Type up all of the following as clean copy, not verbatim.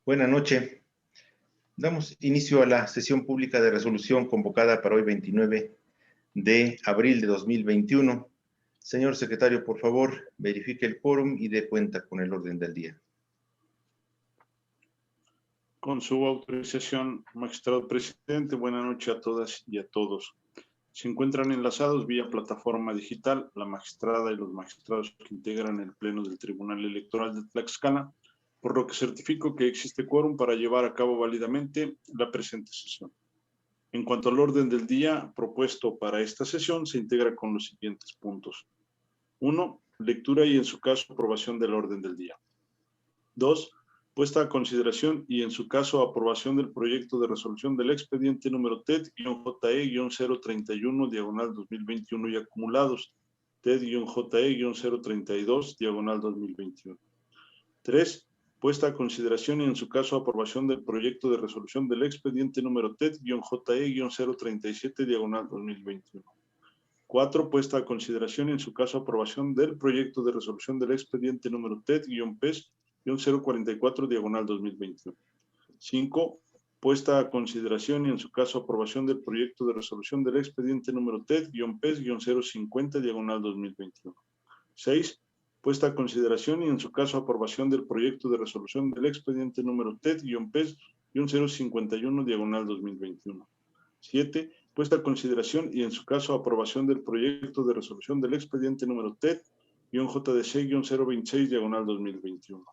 Buenas noches. Damos inicio a la sesión pública de resolución convocada para hoy 29 de abril de 2021. Señor secretario, por favor, verifique el quórum y dé cuenta con el orden del día. Con su autorización, magistrado presidente, buenas noches a todas y a todos. Se encuentran enlazados vía plataforma digital la magistrada y los magistrados que integran el Pleno del Tribunal Electoral de Tlaxcala, por lo que certifico que existe quórum para llevar a cabo válidamente la presente sesión. En cuanto al orden del día propuesto para esta sesión, se integra con los siguientes puntos. 1. Lectura y en su caso aprobación del orden del día. 2. Puesta a consideración y en su caso aprobación del proyecto de resolución del expediente número TED-JE-031-2021 y acumulados TED-JE-032-2021. 3. Puesta a consideración y en su caso aprobación del proyecto de resolución del expediente número TED-JE-037-2021. 4. Puesta a consideración y en su caso aprobación del proyecto de resolución del expediente número TED-PES-044-2021. 5. Puesta a consideración y en su caso aprobación del proyecto de resolución del expediente número TED-PES-050-2021. 6. Puesta a consideración y en su caso aprobación del proyecto de resolución del expediente número TED-PES-051-2021. 7. Puesta a consideración y en su caso aprobación del proyecto de resolución del expediente número TED-JDC-026-2021.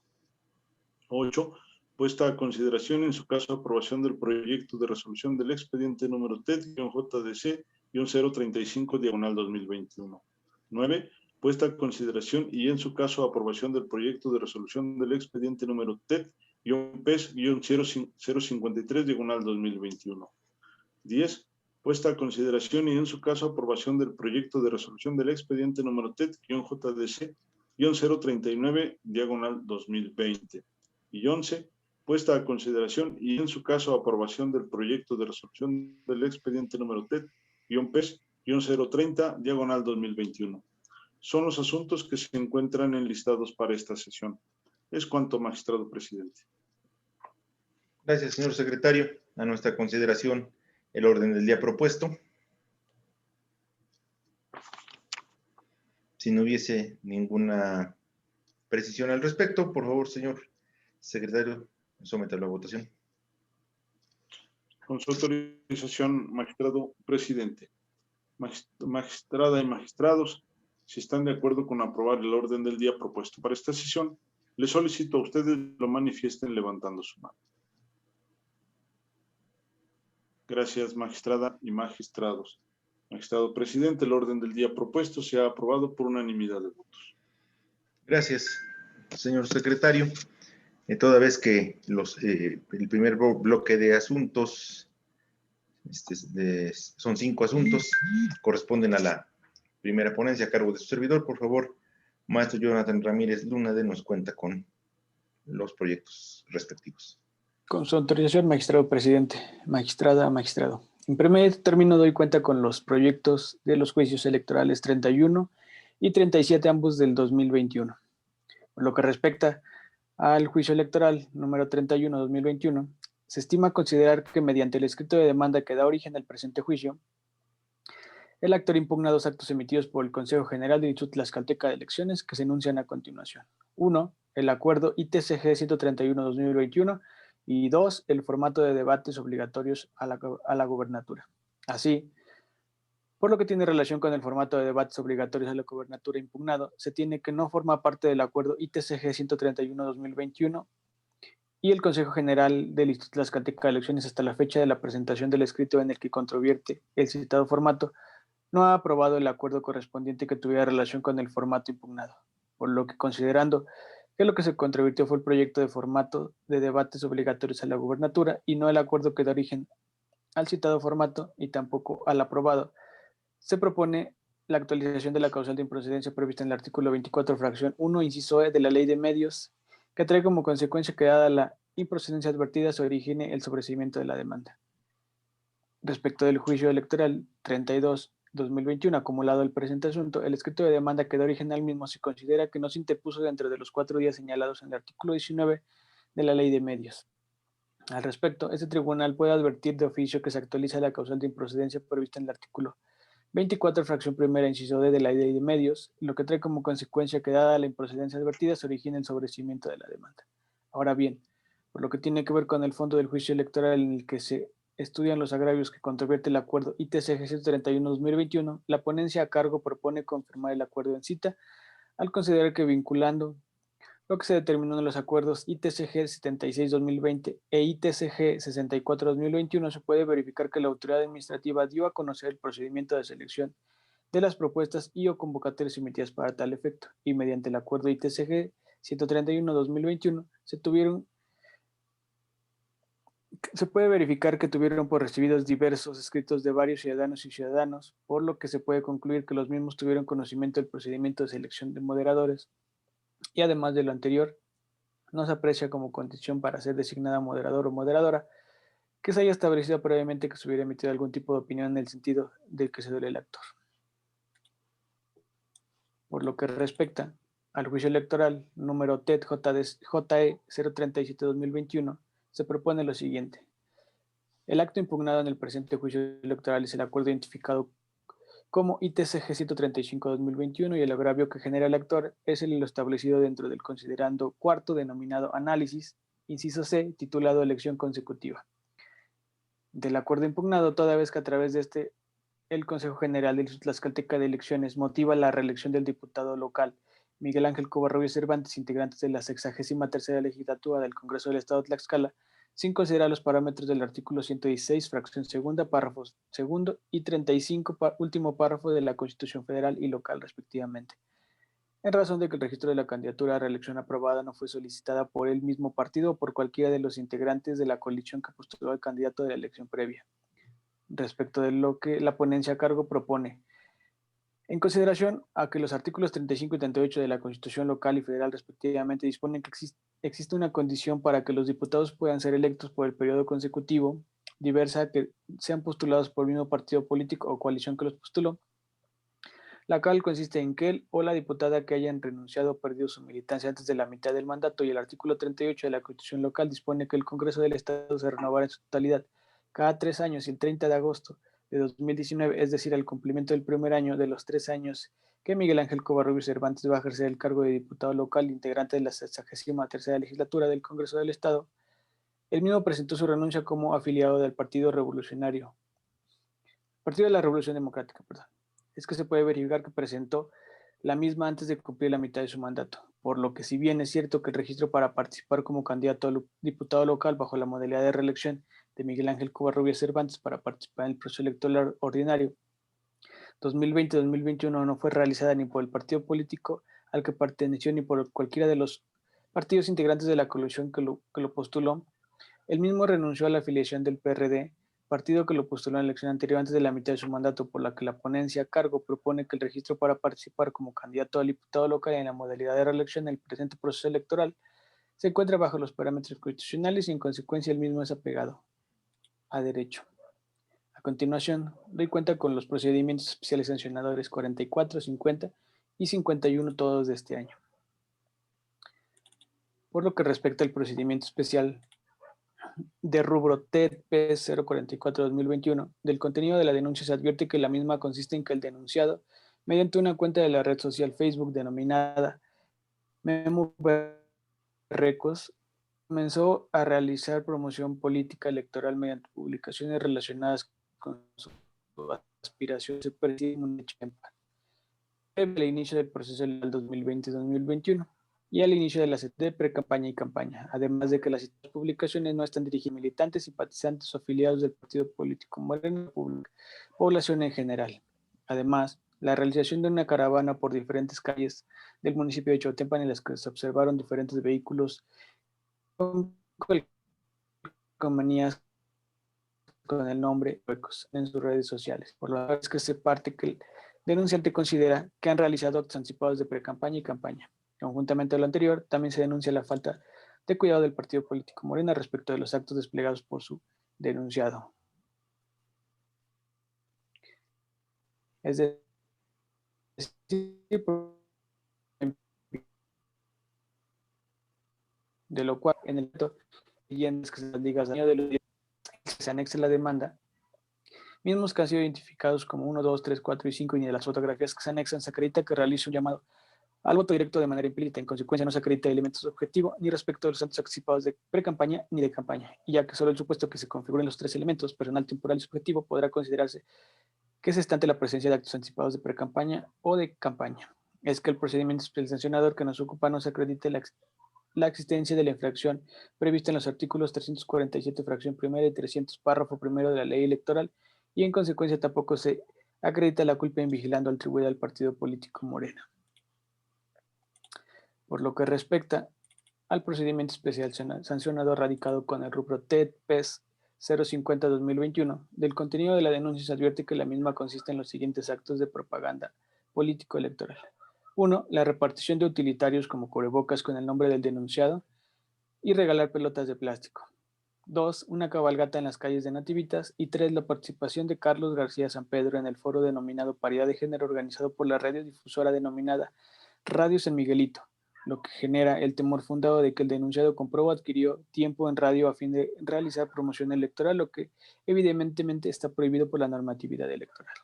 8. Puesta a consideración y en su caso aprobación del proyecto de resolución del expediente número TED-JDC-035-2021. 9. Puesta a consideración y en su caso aprobación del proyecto de resolución del expediente número TED-PES-053-2021. 10. Puesta a consideración y en su caso aprobación del proyecto de resolución del expediente número TED-JDC-039-2020. Y 11. Puesta a consideración y en su caso aprobación del proyecto de resolución del expediente número TED-PES-030-2021. Son los asuntos que se encuentran enlistados para esta sesión. Es cuanto, magistrado presidente. Gracias, señor secretario. A nuestra consideración el orden del día propuesto. Si no hubiese ninguna precisión al respecto, por favor, señor secretario, sométalo a votación. Con su autorización, magistrado presidente. Magistrada y magistrados, si están de acuerdo con aprobar el orden del día propuesto para esta sesión, les solicito a ustedes lo manifiesten levantando su mano. Gracias, magistrada y magistrados. Magistrado presidente, el orden del día propuesto se ha aprobado por unanimidad de votos. Gracias, señor secretario. Toda vez que el primer bloque de asuntos, son 5 asuntos, corresponden a la primera ponencia a cargo de su servidor, por favor, maestro Jonathan Ramírez Luna, denos cuenta con los proyectos respectivos. Con su autorización, magistrado presidente, magistrada, magistrado. En primer término doy cuenta con los proyectos de los juicios electorales 31 y 37, ambos del 2021. Por lo que respecta al juicio electoral número 31-2021, se estima considerar que mediante el escrito de demanda que da origen al presente juicio, el actor impugna dos actos emitidos por el Consejo General del Instituto Tlaxcalteca de Elecciones que se enuncian a continuación. 1. El acuerdo ITCG 131-2021 y 2. El formato de debates obligatorios a la gobernatura. Así, por lo que tiene relación con el formato de debates obligatorios a la gobernatura impugnado, se tiene que no forma parte del acuerdo ITCG 131-2021 y el Consejo General del Instituto Tlaxcalteca de Elecciones hasta la fecha de la presentación del escrito en el que controvierte el citado formato, no ha aprobado el acuerdo correspondiente que tuviera relación con el formato impugnado, por lo que considerando que lo que se controvirtió fue el proyecto de formato de debates obligatorios a la gubernatura y no el acuerdo que da origen al citado formato y tampoco al aprobado, se propone la actualización de la causal de improcedencia prevista en el artículo 24, fracción 1, inciso E de la Ley de Medios, que trae como consecuencia que dada la improcedencia advertida se origine el sobreseimiento de la demanda. Respecto del juicio electoral 32-2021 acumulado al presente asunto, el escrito de demanda que da origen al mismo se considera que no se interpuso dentro de los 4 días señalados en el artículo 19 de la Ley de Medios. Al respecto, este tribunal puede advertir de oficio que se actualiza la causal de improcedencia prevista en el artículo 24, fracción primera, inciso D de la Ley de Medios, lo que trae como consecuencia que, dada la improcedencia advertida, se origina el sobreseimiento de la demanda. Ahora bien, por lo que tiene que ver con el fondo del juicio electoral en el que se estudian los agravios que controvierte el acuerdo ITCG 131-2021, la ponencia a cargo propone confirmar el acuerdo en cita al considerar que, vinculando lo que se determinó en los acuerdos ITCG 76-2020 e ITCG 64-2021, se puede verificar que la autoridad administrativa dio a conocer el procedimiento de selección de las propuestas y o convocatorias emitidas para tal efecto, y mediante el acuerdo ITCG 131-2021 se puede verificar que tuvieron por recibidos diversos escritos de varios ciudadanos y ciudadanos, por lo que se puede concluir que los mismos tuvieron conocimiento del procedimiento de selección de moderadores, y además de lo anterior, no se aprecia como condición para ser designada moderador o moderadora que se haya establecido previamente que se hubiera emitido algún tipo de opinión en el sentido del que se duele el actor. Por lo que respecta al juicio electoral número TED JE 037-2021, se propone lo siguiente. El acto impugnado en el presente juicio electoral es el acuerdo identificado como ITCG 135-2021 y el agravio que genera el actor es el establecido dentro del considerando cuarto denominado análisis, inciso C, titulado elección consecutiva. Del acuerdo impugnado, toda vez que a través de este el Consejo General de Tlaxcalteca de Elecciones motiva la reelección del diputado local Miguel Ángel Covarrubias Cervantes, integrante de la 63ª legislatura del Congreso del Estado de Tlaxcala, sin considerar los parámetros del artículo 116, fracción segunda, párrafo segundo y 35, último párrafo de la Constitución Federal y local, respectivamente, en razón de que el registro de la candidatura a reelección aprobada no fue solicitada por el mismo partido o por cualquiera de los integrantes de la coalición que postuló al candidato de la elección previa. Respecto de lo que la ponencia a cargo propone, en consideración a que los artículos 35 y 38 de la Constitución local y federal respectivamente disponen que existe una condición para que los diputados puedan ser electos por el periodo consecutivo, diversa que sean postulados por el mismo partido político o coalición que los postuló, la cual consiste en que él o la diputada que hayan renunciado o perdido su militancia antes de la mitad del mandato, y el artículo 38 de la Constitución local dispone que el Congreso del Estado se renovará en su totalidad cada 3 años y el 30 de agosto de 2019, es decir, al cumplimiento del primer año de los 3 años que Miguel Ángel Covarrubias Cervantes va a ejercer el cargo de diputado local integrante de la 63ª legislatura del Congreso del Estado. El mismo presentó su renuncia como afiliado del Partido Revolucionario, Partido de la Revolución Democrática, perdón. Es que se puede verificar que presentó la misma antes de cumplir la mitad de su mandato, por lo que si bien es cierto que el registro para participar como candidato a diputado local bajo la modalidad de reelección de Miguel Ángel Covarrubias Cervantes para participar en el proceso electoral ordinario 2020-2021 no fue realizada ni por el partido político al que perteneció ni por cualquiera de los partidos integrantes de la coalición que lo postuló, él mismo renunció a la afiliación del PRD, partido que lo postuló en la elección anterior antes de la mitad de su mandato, por la que la ponencia a cargo propone que el registro para participar como candidato a diputado local en la modalidad de reelección en el presente proceso electoral se encuentra bajo los parámetros constitucionales y en consecuencia el mismo es apegado a derecho. A continuación, doy cuenta con los procedimientos especiales sancionadores 44, 50 y 51 todos de este año. Por lo que respecta al procedimiento especial de rubro TP 044-2021, del contenido de la denuncia se advierte que la misma consiste en que el denunciado, mediante una cuenta de la red social Facebook denominada Memo Recos, comenzó a realizar promoción política electoral mediante publicaciones relacionadas con su aspiración de ser presidente el inicio del proceso electoral 2020-2021 y al inicio de la de pre-campaña y campaña, además de que las publicaciones no están dirigidas a militantes, simpatizantes o afiliados del partido político Morena, población en general. Además, la realización de una caravana por diferentes calles del municipio de Chotepan en las que se observaron diferentes vehículos con calcomanías con el nombre Huecos en sus redes sociales, por lo que se parte que el denunciante considera que han realizado actos anticipados de pre-campaña y campaña. Conjuntamente a lo anterior, también se denuncia la falta de cuidado del partido político Morena respecto de los actos desplegados por su denunciado. Es decir, de lo cual en el leyendas que se ligas de los que se anexa la demanda, mismos que han sido identificados como 1, 2, 3, 4 y 5, y de las fotografías que se anexan se acredita que realiza un llamado al voto directo de manera implícita. En consecuencia, no se acredita elementos objetivos ni respecto de los actos anticipados de pre-campaña ni de campaña, y ya que solo el supuesto que se configuren los tres elementos, personal, temporal y subjetivo, podrá considerarse que se está ante la presencia de actos anticipados de pre-campaña o de campaña. Es que el procedimiento del sancionador que nos ocupa no se acredite la existencia de la infracción prevista en los artículos 347, fracción primera, y 300, párrafo primero de la ley electoral, y en consecuencia tampoco se acredita la culpa en vigilando atribuida al partido político Morena. Por lo que respecta al procedimiento especial sancionado radicado con el rubro TED-PES 050-2021, del contenido de la denuncia se advierte que la misma consiste en los siguientes actos de propaganda político-electoral. 1. La repartición de utilitarios como cubrebocas con el nombre del denunciado y regalar pelotas de plástico. 2. Una cabalgata en las calles de Nativitas. Y 3. La participación de Carlos García San Pedro en el foro denominado Paridad de Género, organizado por la radiodifusora denominada Radio San Miguelito, lo que genera el temor fundado de que el denunciado compró o adquirió tiempo en radio a fin de realizar promoción electoral, lo que evidentemente está prohibido por la normatividad electoral.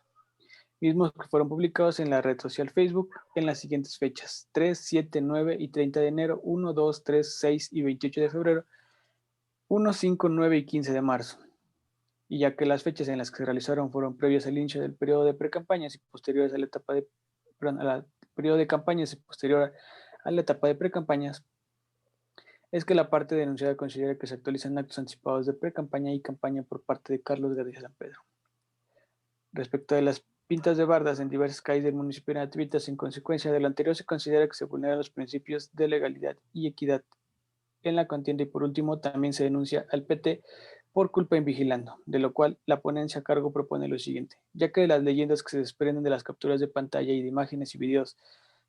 Mismos que fueron publicados en la red social Facebook en las siguientes fechas: 3, 7, 9 y 30 de enero, 1, 2, 3, 6 y 28 de febrero, 1, 5, 9 y 15 de marzo. Y ya que las fechas en las que se realizaron fueron previas al inicio del periodo de precampañas y posteriores a la etapa de, periodo de campañas y posterior a la etapa de precampañas, es que la parte denunciada considera que se actualizan actos anticipados de precampaña y campaña por parte de Carlos García San Pedro. Respecto de las pintas de bardas en diversas calles del municipio de Nativitas, en consecuencia de lo anterior, se considera que se vulneran los principios de legalidad y equidad en la contienda. Y por último, también se denuncia al PT por culpa en vigilando, de lo cual la ponencia a cargo propone lo siguiente: ya que de las leyendas que se desprenden de las capturas de pantalla y de imágenes y videos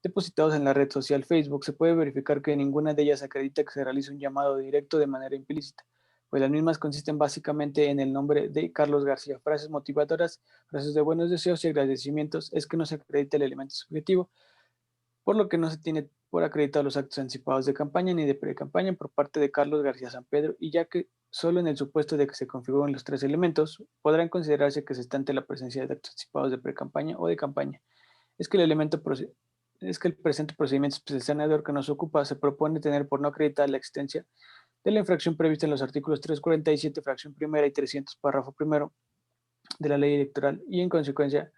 depositados en la red social Facebook, se puede verificar que ninguna de ellas acredita que se realice un llamado directo de manera implícita, pues las mismas consisten básicamente en el nombre de Carlos García, frases motivadoras, frases de buenos deseos y agradecimientos. Es que no se acredita el elemento subjetivo, por lo que no se tiene por acreditado los actos anticipados de campaña ni de pre-campaña por parte de Carlos García San Pedro, y ya que solo en el supuesto de que se configuren los tres elementos, podrán considerarse que se está ante la presencia de actos anticipados de pre-campaña o de campaña. Es que el presente procedimiento sancionador que nos ocupa se propone tener por no acreditar la existencia de la infracción prevista en los artículos 347, fracción primera, y 300, párrafo primero de la ley electoral, y en consecuencia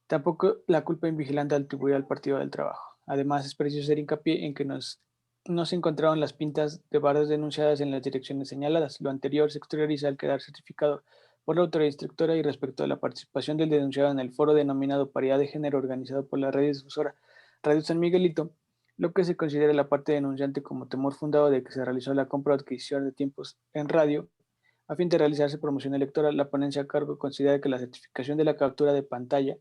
tampoco la culpa invigilante atribuida al Partido del Trabajo. Además, es preciso hacer hincapié en que no se encontraron las pintas de bardas denunciadas en las direcciones señaladas. Lo anterior se exterioriza al quedar certificado por la autoridad instructora. Y respecto a la participación del denunciado en el foro denominado Paridad de Género, organizado por la radiodifusora Radio San Miguelito, lo que se considera la parte denunciante como temor fundado de que se realizó la compra o adquisición de tiempos en radio a fin de realizarse promoción electoral, la ponencia a cargo considera que la certificación de la captura de pantalla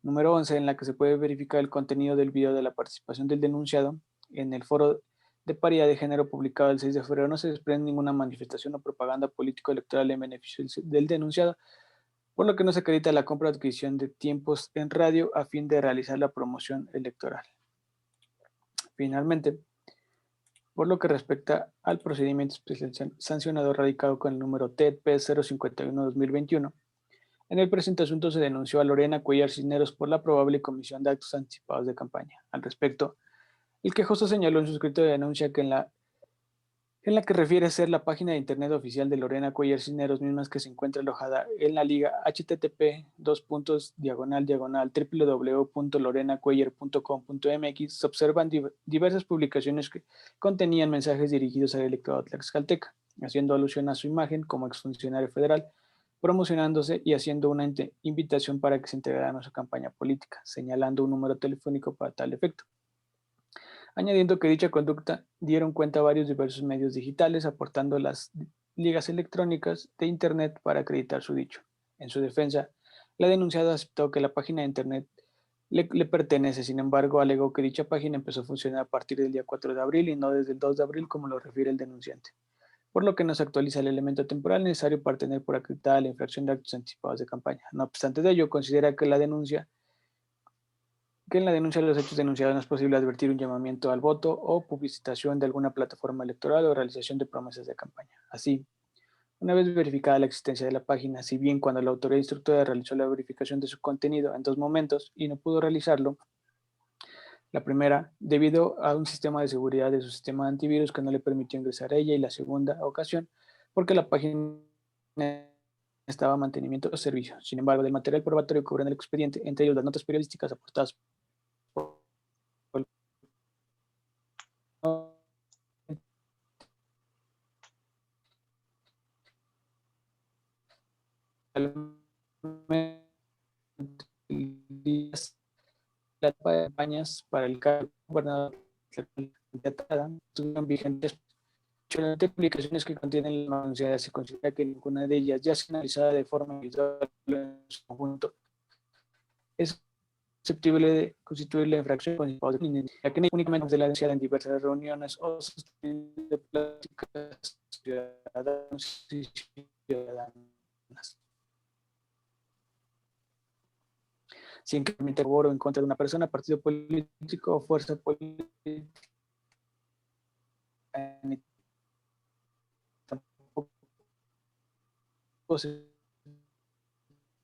número 11, en la que se puede verificar el contenido del video de la participación del denunciado en el foro de paridad de género publicado el 6 de febrero, no se desprende ninguna manifestación o propaganda político-electoral en beneficio del denunciado, por lo que no se acredita la compra o adquisición de tiempos en radio a fin de realizar la promoción electoral. Finalmente, por lo que respecta al procedimiento especial sancionador radicado con el número TED-P 051-2021, en el presente asunto se denunció a Lorena Cuellar Cisneros por la probable comisión de actos anticipados de campaña. Al respecto, el quejoso señaló en su escrito de denuncia que en la que refiere ser la página de internet oficial de Lorena Cuellar Cisneros, mismas que se encuentra alojada en la liga http://www.lorenacuellar.com.mx, se observan diversas publicaciones que contenían mensajes dirigidos al electorado tlaxcalteca, haciendo alusión a su imagen como exfuncionario federal, promocionándose y haciendo una invitación para que se integraran a su campaña política, señalando un número telefónico para tal efecto. Añadiendo que dicha conducta dieron cuenta a varios diversos medios digitales, aportando las ligas electrónicas de Internet para acreditar su dicho. En su defensa, la denunciada aceptó que la página de Internet le pertenece. Sin embargo, alegó que dicha página empezó a funcionar a partir del día 4 de abril y no desde el 2 de abril, como lo refiere el denunciante, por lo que no se actualiza el elemento temporal necesario para tener por acreditada la infracción de actos anticipados de campaña. No obstante de ello, considera que la denuncia que en la denuncia de los hechos denunciados no es posible advertir un llamamiento al voto o publicitación de alguna plataforma electoral o realización de promesas de campaña. Así, una vez verificada la existencia de la página, si bien cuando la autoridad instructora realizó la verificación de su contenido en 2 momentos y no pudo realizarlo, la primera, debido a un sistema de seguridad de su sistema de antivirus que no le permitió ingresar a ella, y la segunda ocasión, porque la página estaba en mantenimiento o servicio. Sin embargo, del material probatorio que cubren el expediente, entre ellos las notas periodísticas aportadas por las campañas para el cargo de gobernador estuvieron vigentes. Las publicaciones que contienen la denuncia se considera que ninguna de ellas, ya sea analizada de forma individual o en su conjunto, es susceptible de constituir la infracción, ya que únicamente de la denuncia en diversas reuniones o de pláticas ciudadanos y ciudadanas. Sin que permita foro en contra de una persona, partido político o fuerza política, tampoco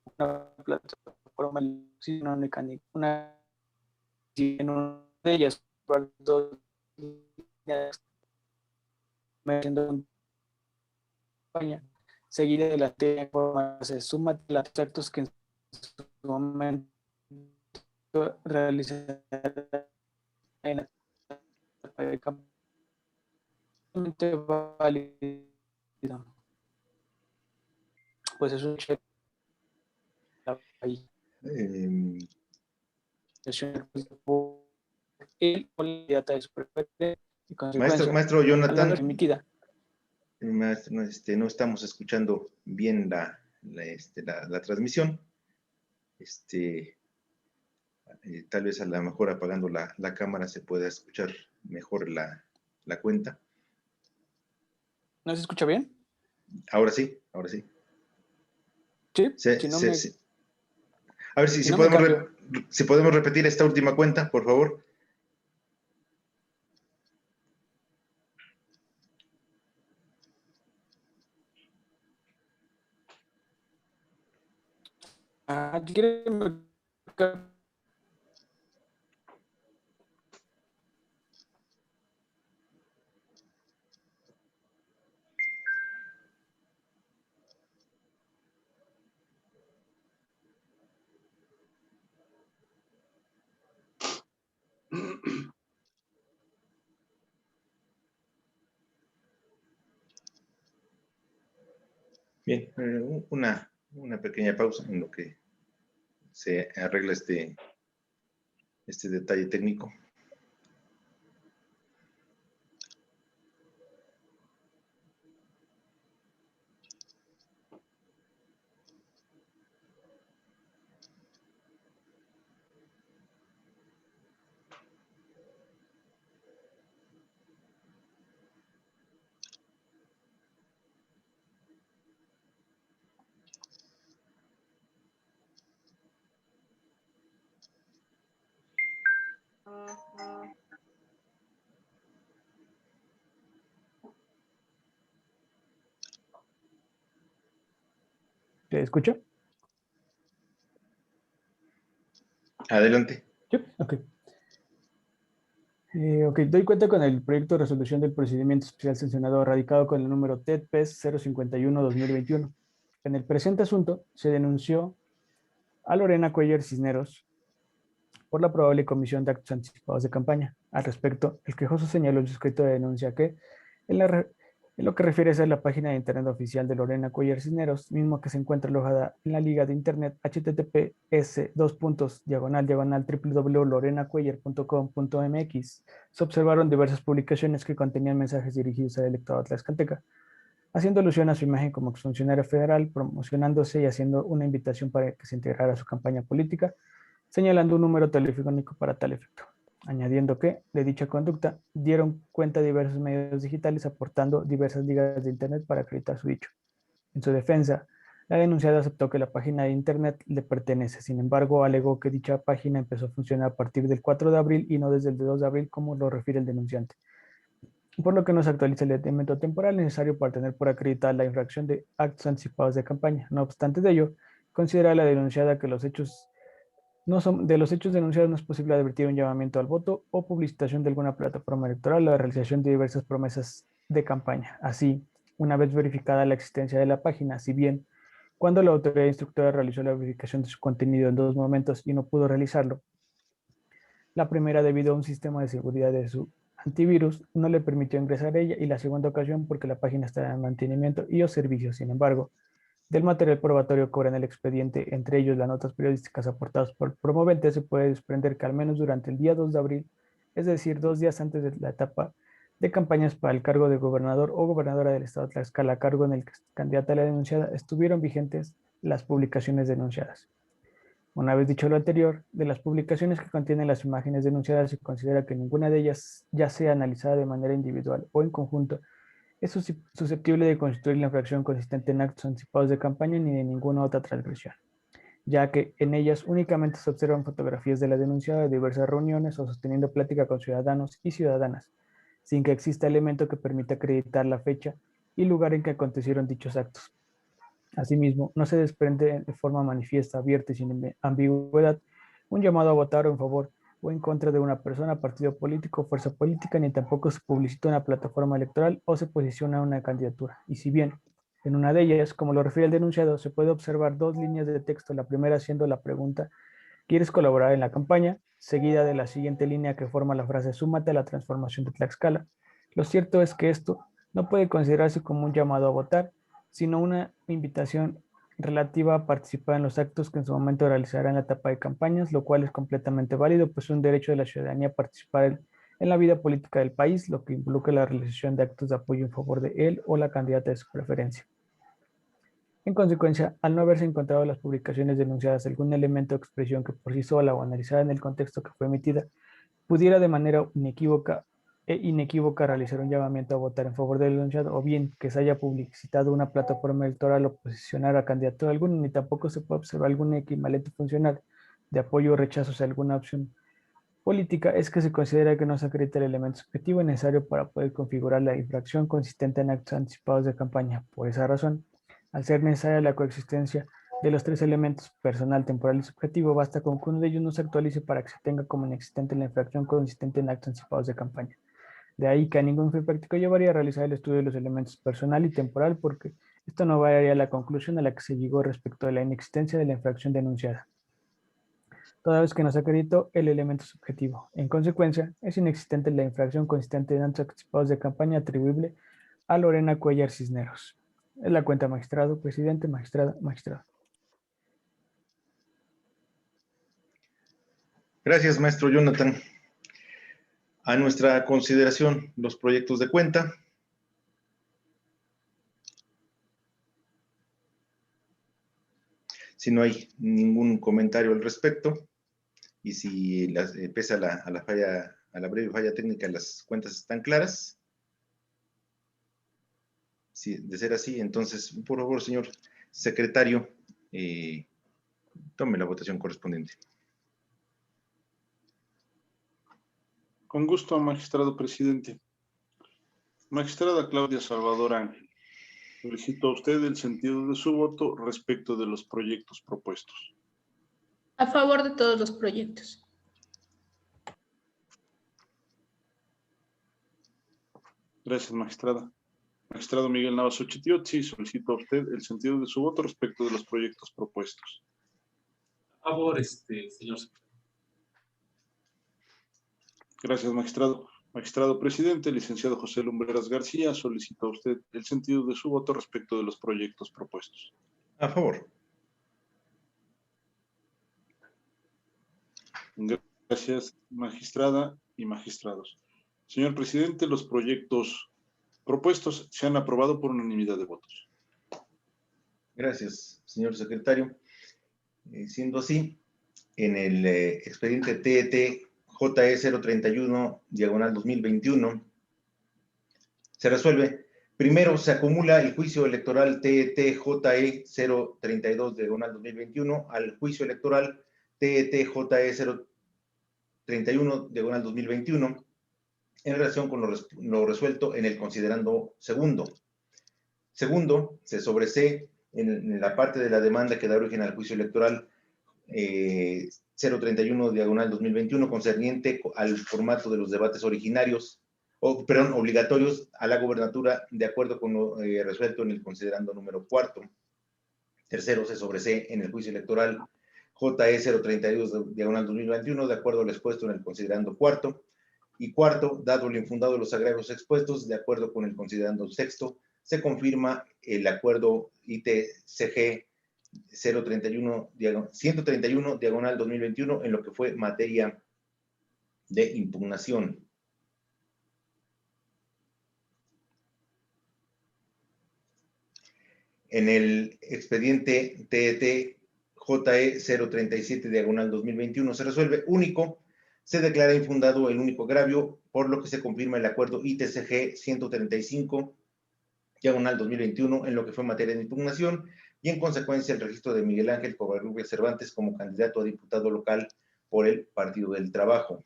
una plataforma, sino una en una de ellas, dos seguida de la forma se suma de los actos que en su momento realizará en la etapa de campaña válido. Pues es un cheque ahí. Él o la candidata de su preferencia y consecuencia Maestro Jonathan, maestro, no estamos escuchando bien la transmisión. Tal vez a lo mejor apagando la cámara se pueda escuchar mejor la cuenta. ¿No se escucha bien? Ahora sí, ahora sí. Sí, A ver si podemos repetir esta última cuenta, por favor. Bien, una pequeña pausa en lo que se arregla este detalle técnico. ¿Te escucho? Adelante. Sí, ok. Doy cuenta con el proyecto de resolución del procedimiento especial sancionado radicado con el número TED-PES 051-2021. En el presente asunto se denunció a Lorena Cuellar Cisneros por la probable comisión de actos anticipados de campaña. Al respecto, el quejoso señaló en su escrito de denuncia que, en lo que refiere a la página de internet oficial de Lorena Cuellar Cisneros, mismo que se encuentra alojada en la liga de internet https://www.lorenacuellar.com.mx, se observaron diversas publicaciones que contenían mensajes dirigidos al electorado tlaxcalteca, haciendo alusión a su imagen como exfuncionario federal, promocionándose y haciendo una invitación para que se integrara a su campaña política, señalando un número telefónico para tal efecto, añadiendo que, de dicha conducta, dieron cuenta diversos medios digitales aportando diversas ligas de internet para acreditar su dicho. En su defensa, La denunciada aceptó que la página de Internet le pertenece. Sin embargo, alegó que dicha página empezó a funcionar a partir del 4 de abril y no desde el 2 de abril, como lo refiere el denunciante, por lo que no se actualiza el elemento temporal necesario para tener por acreditada la infracción de actos anticipados de campaña. No obstante de ello, considera la denunciada que de los hechos denunciados no es posible advertir un llamamiento al voto o publicitación de alguna plataforma electoral, la realización de diversas promesas de campaña. Así, una vez verificada la existencia de la página, si bien cuando la autoridad instructora realizó la verificación de su contenido en 2 momentos y no pudo realizarlo, la primera debido a un sistema de seguridad de su antivirus no le permitió ingresar a ella, y la segunda ocasión porque la página estaba en mantenimiento y o servicio. Sin embargo, del material probatorio que en el expediente, entre ellos las notas periodísticas aportadas por el promovente, se puede desprender que al menos durante el día 2 de abril, es decir, 2 días antes de la etapa de campañas para el cargo de gobernador o gobernadora del estado de Tlaxcala, cargo en el que candidata a la denunciada, estuvieron vigentes las publicaciones denunciadas. Una vez dicho lo anterior, de las publicaciones que contienen las imágenes denunciadas, se considera que ninguna de ellas, ya sea analizada de manera individual o en conjunto, es susceptible de constituir la infracción consistente en actos anticipados de campaña ni de ninguna otra transgresión, ya que en ellas únicamente se observan fotografías de la denunciada de diversas reuniones o sosteniendo plática con ciudadanos y ciudadanas, sin que exista elemento que permita acreditar la fecha y lugar en que acontecieron dichos actos. Asimismo, no se desprende de forma manifiesta, abierta y sin ambigüedad un llamado a votar o en favor o en contra de una persona, partido político o fuerza política, ni tampoco se publicita una plataforma electoral o se posiciona una candidatura. Y si bien en una de ellas, como lo refiere el denunciado, se puede observar 2 líneas de texto, la primera siendo la pregunta: ¿quieres colaborar en la campaña?, seguida de la siguiente línea que forma la frase: súmate a la transformación de Tlaxcala. Lo cierto es que esto no puede considerarse como un llamado a votar, sino una invitación relativa a participar en los actos que en su momento realizará en la etapa de campañas, lo cual es completamente válido, pues es un derecho de la ciudadanía a participar en la vida política del país, lo que involucra la realización de actos de apoyo en favor de él o la candidata de su preferencia. En consecuencia, al no haberse encontrado en las publicaciones denunciadas algún elemento o expresión que por sí sola o analizada en el contexto que fue emitida pudiera de manera inequívoca realizar un llamamiento a votar en favor del denunciado, o bien que se haya publicitado una plataforma electoral o posicionar a candidato alguno, ni tampoco se puede observar algún equivalente funcional de apoyo o rechazo hacia alguna opción política, es que se considera que no se acredita el elemento subjetivo necesario para poder configurar la infracción consistente en actos anticipados de campaña. Por esa razón, al ser necesaria la coexistencia de los 3 elementos, personal, temporal y subjetivo, basta con que uno de ellos no se actualice para que se tenga como inexistente la infracción consistente en actos anticipados de campaña. De ahí que a ningún fin práctico llevaría a realizar el estudio de los elementos personal y temporal, porque esto no variaría la conclusión a la que se llegó respecto de la inexistencia de la infracción denunciada, toda vez que no se acreditó el elemento subjetivo. En consecuencia, es inexistente la infracción consistente en actos anticipados de campaña atribuible a Lorena Cuellar Cisneros. Es la cuenta, magistrado, presidente, magistrada, magistrado. Gracias, maestro Jonathan. A nuestra consideración, los proyectos de cuenta. Si no hay ningún comentario al respecto, y si pese a la breve falla técnica, las cuentas están claras. Si de ser así, entonces, por favor, señor secretario, tome la votación correspondiente. Con gusto, magistrado presidente. Magistrada Claudia Salvador Ángel, solicito a usted el sentido de su voto respecto de los proyectos propuestos. A favor de todos los proyectos. Gracias, magistrada. Magistrado Miguel Navas Ochitiotzi, solicito a usted el sentido de su voto respecto de los proyectos propuestos. A favor, señor secretario. Gracias, magistrado. Magistrado presidente, licenciado José Lumbreras García, solicito a usted el sentido de su voto respecto de los proyectos propuestos. A favor. Gracias, magistrada y magistrados. Señor presidente, los proyectos propuestos se han aprobado por unanimidad de votos. Gracias, señor secretario. Siendo así, en el expediente TET JE 031/2021 se resuelve Primero, se acumula el juicio electoral TET-JE 032/2021 al juicio electoral TET-JE 031/2021 en relación con lo resuelto en el considerando segundo. Segundo, se sobresee en la parte de la demanda que da origen al juicio electoral 031/2021 concerniente al formato de los debates originarios, obligatorios a la gobernatura de acuerdo con lo resuelto en el considerando número cuarto. Tercero, se sobresee en el juicio electoral JE 032/2021 de acuerdo a lo expuesto en el considerando cuarto. Y cuarto, dado lo infundado de los agravios expuestos, de acuerdo con el considerando sexto, se confirma el acuerdo ITCG 131/2021 en lo que fue materia de impugnación. En el expediente TET JE 037/2021 se resuelve único, se declara infundado el único agravio, por lo que se confirma el acuerdo ITCG 135/2021 en lo que fue materia de impugnación y en consecuencia el registro de Miguel Ángel Covarrubias Cervantes como candidato a diputado local por el Partido del Trabajo.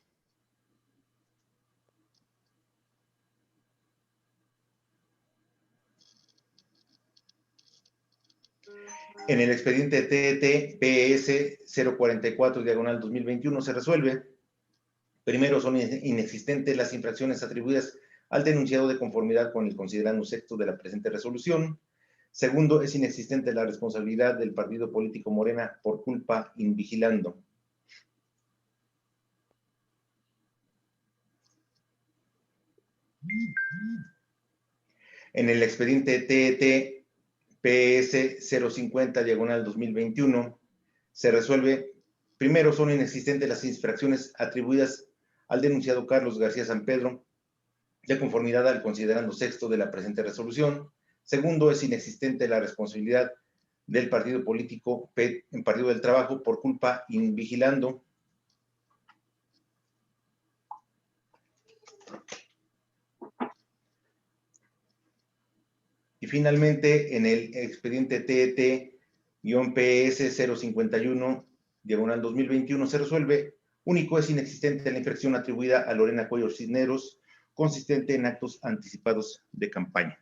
En el expediente TET PS 044/2021 se resuelve. Primero, son inexistentes las infracciones atribuidas al denunciado de conformidad con el considerando sexto de la presente resolución. Segundo, es inexistente la responsabilidad del partido político Morena por culpa invigilando. En el expediente TET PS 050/2021 se resuelve. Primero, son inexistentes las infracciones atribuidas al denunciado Carlos García San Pedro de conformidad al considerando sexto de la presente resolución. Segundo, es inexistente la responsabilidad del partido político en Partido del Trabajo por culpa invigilando. Y finalmente, en el expediente TET-PS 051/2021 se resuelve. Único, es inexistente la infracción atribuida a Lorena Cuellar Cisneros, consistente en actos anticipados de campaña.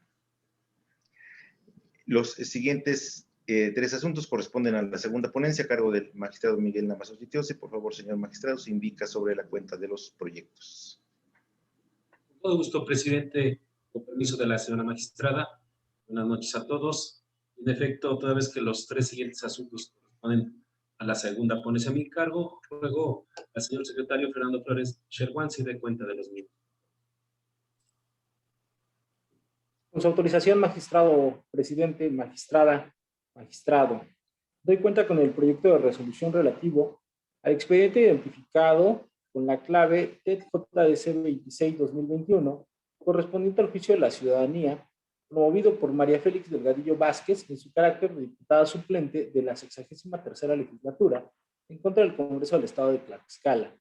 Los siguientes tres asuntos corresponden a la segunda ponencia a cargo del magistrado Miguel Navazo Titiose. Por favor, señor magistrado, se indica sobre la cuenta de los proyectos. Con todo gusto, presidente, con permiso de la señora magistrada. Buenas noches a todos. En efecto, toda vez que los tres siguientes asuntos corresponden a la segunda ponencia a mi cargo, ruego al señor secretario Fernando Flores Sherwan se dé cuenta de los mismos. Con su autorización, magistrado presidente, magistrada, magistrado, doy cuenta con el proyecto de resolución relativo al expediente identificado con la clave TET-JS 26/2021, correspondiente al juicio de la ciudadanía, promovido por María Félix Delgadillo Vázquez en su carácter de diputada suplente de la 63ª legislatura en contra del Congreso del Estado de Tlaxcala,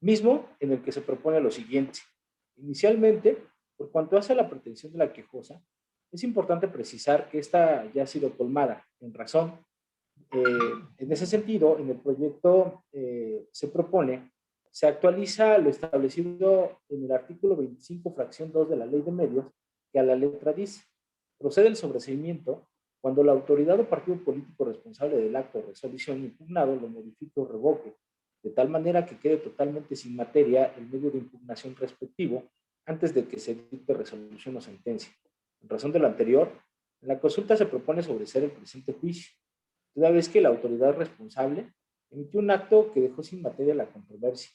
mismo en el que se propone lo siguiente. Inicialmente, por cuanto hace a la pretensión de la quejosa, es importante precisar que esta ya ha sido colmada, en razón. En ese sentido, en el proyecto se propone, se actualiza lo establecido en el artículo 25, fracción 2 de la Ley de Medios, que a la letra dice, procede el sobreseimiento cuando la autoridad o partido político responsable del acto de resolución impugnado lo modifique o revoque, de tal manera que quede totalmente sin materia el medio de impugnación respectivo antes de que se dicte resolución o sentencia. En razón de lo anterior, en la consulta se propone sobreseer el presente juicio, toda vez que la autoridad responsable emitió un acto que dejó sin materia la controversia.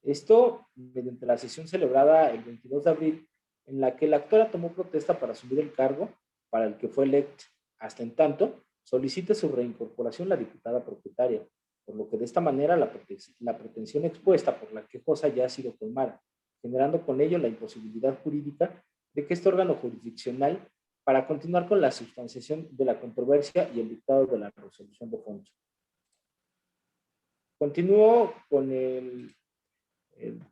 Esto mediante la sesión celebrada el 22 de abril, en la que la actora tomó protesta para asumir el cargo para el que fue electa. Hasta en tanto, solicita su reincorporación la diputada propietaria, por lo que de esta manera la pretensión expuesta por la quejosa ya ha sido colmada, generando con ello la imposibilidad jurídica de que este órgano jurisdiccional para continuar con la sustanciación de la controversia y el dictado de la resolución de fondo. Continúo con el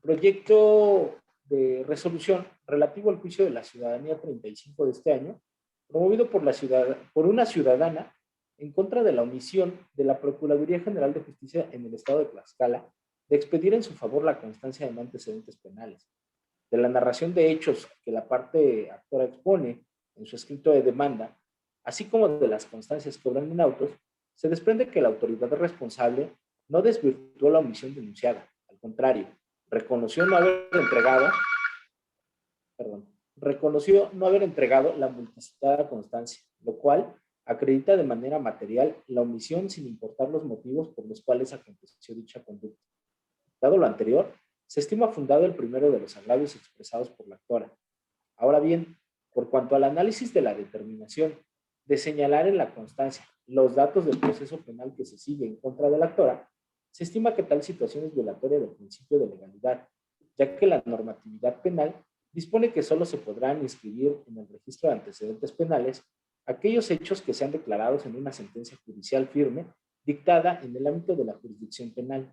proyecto de resolución relativo al juicio de la ciudadanía 35 de este año, promovido por una ciudadana en contra de la omisión de la Procuraduría General de Justicia en el estado de Tlaxcala de expedir en su favor la constancia de no antecedentes penales. De la narración de hechos que la parte actora expone en su escrito de demanda, así como de las constancias que obran en autos, se desprende que la autoridad responsable no desvirtuó la omisión denunciada. Al contrario, reconoció no haber entregado la multicitada constancia, lo cual acredita de manera material la omisión sin importar los motivos por los cuales aconteció dicha conducta. Dado lo anterior, se estima fundado el primero de los agravios expresados por la actora. Ahora bien, por cuanto al análisis de la determinación de señalar en la constancia los datos del proceso penal que se sigue en contra de la actora, se estima que tal situación es violatoria del principio de legalidad, ya que la normatividad penal dispone que solo se podrán inscribir en el registro de antecedentes penales aquellos hechos que sean declarados en una sentencia judicial firme dictada en el ámbito de la jurisdicción penal.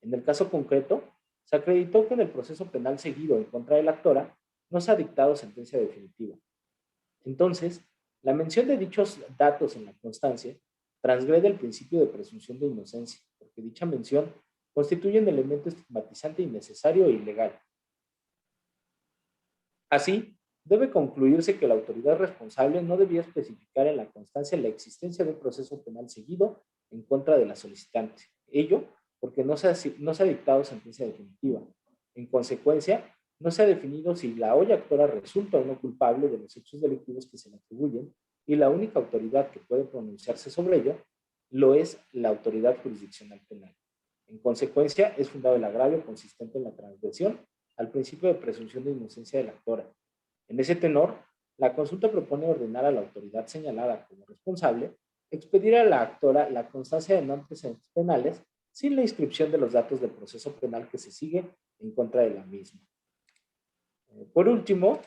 En el caso concreto, se acreditó que en el proceso penal seguido en contra de la actora no se ha dictado sentencia definitiva. Entonces, la mención de dichos datos en la constancia transgrede el principio de presunción de inocencia, porque dicha mención constituye un elemento estigmatizante innecesario e ilegal. Así, debe concluirse que la autoridad responsable no debía especificar en la constancia la existencia de un proceso penal seguido en contra de la solicitante. Ello porque no se ha dictado sentencia definitiva. En consecuencia, no se ha definido si la olla actora resulta o no culpable de los hechos delictivos que se le atribuyen, y la única autoridad que puede pronunciarse sobre ello lo es la autoridad jurisdiccional penal. En consecuencia, es fundado el agravio consistente en la transgresión al principio de presunción de inocencia de la actora. En ese tenor, la consulta propone ordenar a la autoridad señalada como responsable expedir a la actora la constancia de no antecedentes penales sin la inscripción de los datos del proceso penal que se sigue en contra de la misma. Por último,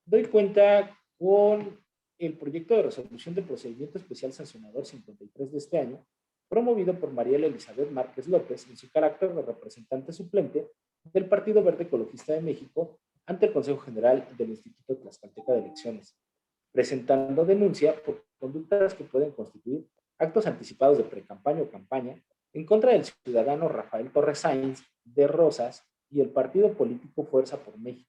doy cuenta con el proyecto de resolución del procedimiento especial sancionador 53 de este año, promovido por Mariela Elizabeth Márquez López en su carácter de representante suplente del Partido Verde Ecologista de México ante el Consejo General del Instituto Tlaxcalteca de Elecciones, presentando denuncia por conductas que pueden constituir actos anticipados de precampaña o campaña en contra del ciudadano Rafael Torres Sainz de Rosas y el partido político Fuerza por México,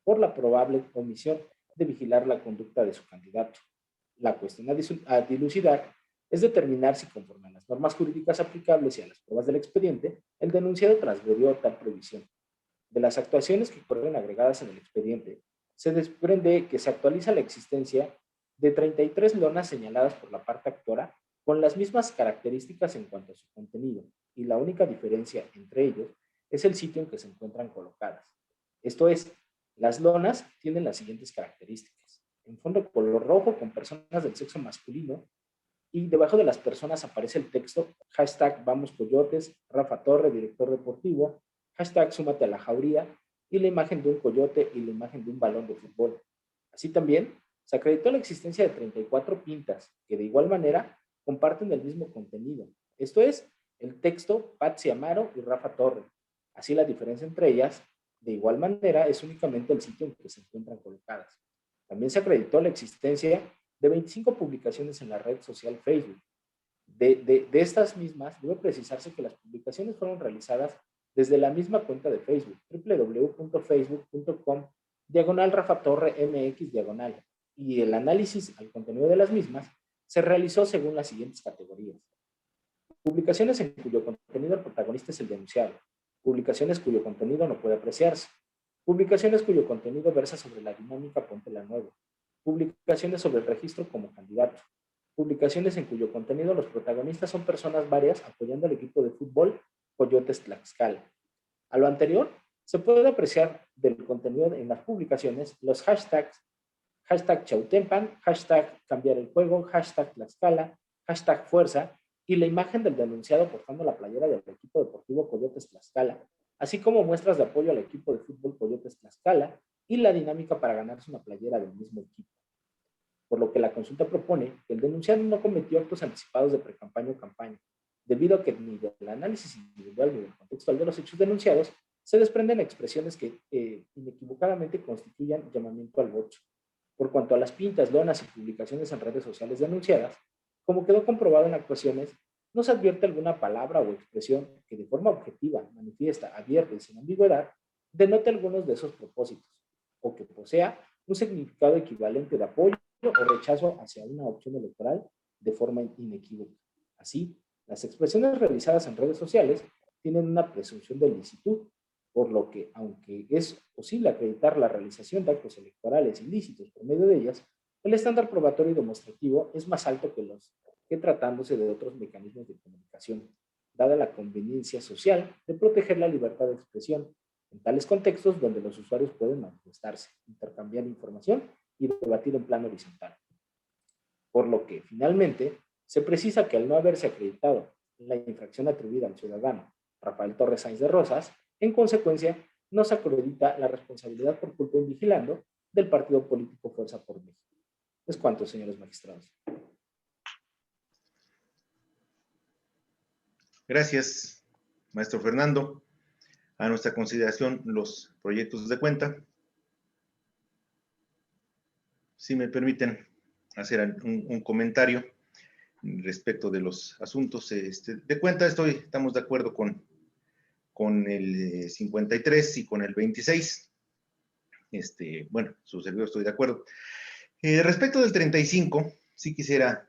por la probable omisión de vigilar la conducta de su candidato. La cuestión a dilucidar es determinar si, conforme a las normas jurídicas aplicables y a las pruebas del expediente, el denunciado transgredió tal previsión. De las actuaciones que corren agregadas en el expediente, se desprende que se actualiza la existencia de 33 lonas señaladas por la parte actora con las mismas características en cuanto a su contenido, y la única diferencia entre ellos es el sitio en que se encuentran colocadas. Esto es, las lonas tienen las siguientes características: en fondo color rojo con personas del sexo masculino, y debajo de las personas aparece el texto #VamosCoyotes, Rafa Torre, director deportivo, #Súmate a la jauría, y la imagen de un coyote y la imagen de un balón de fútbol. Así también, se acreditó la existencia de 34 pintas, que de igual manera comparten el mismo contenido. Esto es, el texto Patsy Amaro y Rafa Torre. Así, la diferencia entre ellas, de igual manera, es únicamente el sitio en que se encuentran colocadas. También se acreditó la existencia de 25 publicaciones en la red social Facebook. De estas mismas, debe precisarse que las publicaciones fueron realizadas desde la misma cuenta de Facebook, www.facebook.com/RafaTorreMX-, y el análisis al contenido de las mismas se realizó según las siguientes categorías: publicaciones en cuyo contenido el protagonista es el denunciado, publicaciones cuyo contenido no puede apreciarse, publicaciones cuyo contenido versa sobre la dinámica Ponte la Nueva, publicaciones sobre el registro como candidato, publicaciones en cuyo contenido los protagonistas son personas varias apoyando al equipo de fútbol Coyotes Tlaxcala. A lo anterior, se puede apreciar del contenido en las publicaciones los hashtags #Chautempan, #Cambiar el Juego, #Tlaxcala, #Fuerza, y la imagen del denunciado portando la playera del equipo deportivo Coyotes Tlaxcala, así como muestras de apoyo al equipo de fútbol Coyotes Tlaxcala y la dinámica para ganarse una playera del mismo equipo. Por lo que la consulta propone que el denunciado no cometió actos anticipados de precampaña o campaña, debido a que ni del análisis individual ni del contextual de los hechos denunciados se desprenden expresiones que inequívocamente constituyan llamamiento al voto. Por cuanto a las pintas, lonas y publicaciones en redes sociales denunciadas, como quedó comprobado en actuaciones, no se advierte alguna palabra o expresión que de forma objetiva, manifiesta, abierta y sin ambigüedad, denote algunos de esos propósitos, o que posea un significado equivalente de apoyo o rechazo hacia una opción electoral de forma inequívoca. Así, las expresiones realizadas en redes sociales tienen una presunción de licitud, por lo que, aunque es posible acreditar la realización de actos electorales ilícitos por medio de ellas, el estándar probatorio y demostrativo es más alto que tratándose de otros mecanismos de comunicación, dada la conveniencia social de proteger la libertad de expresión en tales contextos donde los usuarios pueden manifestarse, intercambiar información y debatir en plano horizontal. Por lo que, finalmente, se precisa que al no haberse acreditado la infracción atribuida al ciudadano Rafael Torres Sainz de Rosas, en consecuencia, no se acredita la responsabilidad por culpa en vigilando del partido político Fuerza por México. Es cuanto, señores magistrados. Gracias, maestro Fernando. A nuestra consideración los proyectos de cuenta. Si me permiten hacer un comentario respecto de los asuntos de cuenta, estamos de acuerdo con el 53 y con el 26. Bueno, su servidor estoy de acuerdo. Respecto del 35, sí quisiera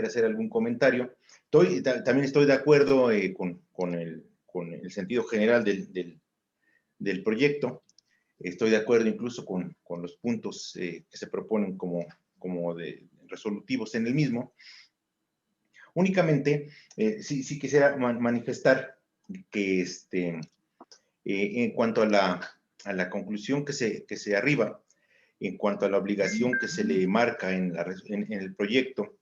hacer algún comentario. También estoy de acuerdo con el sentido general del proyecto. Estoy de acuerdo incluso con los puntos que se proponen como de resolutivos en el mismo. Únicamente, sí quisiera manifestar que en cuanto a la conclusión que se arriba, en cuanto a la obligación que se le marca en el proyecto,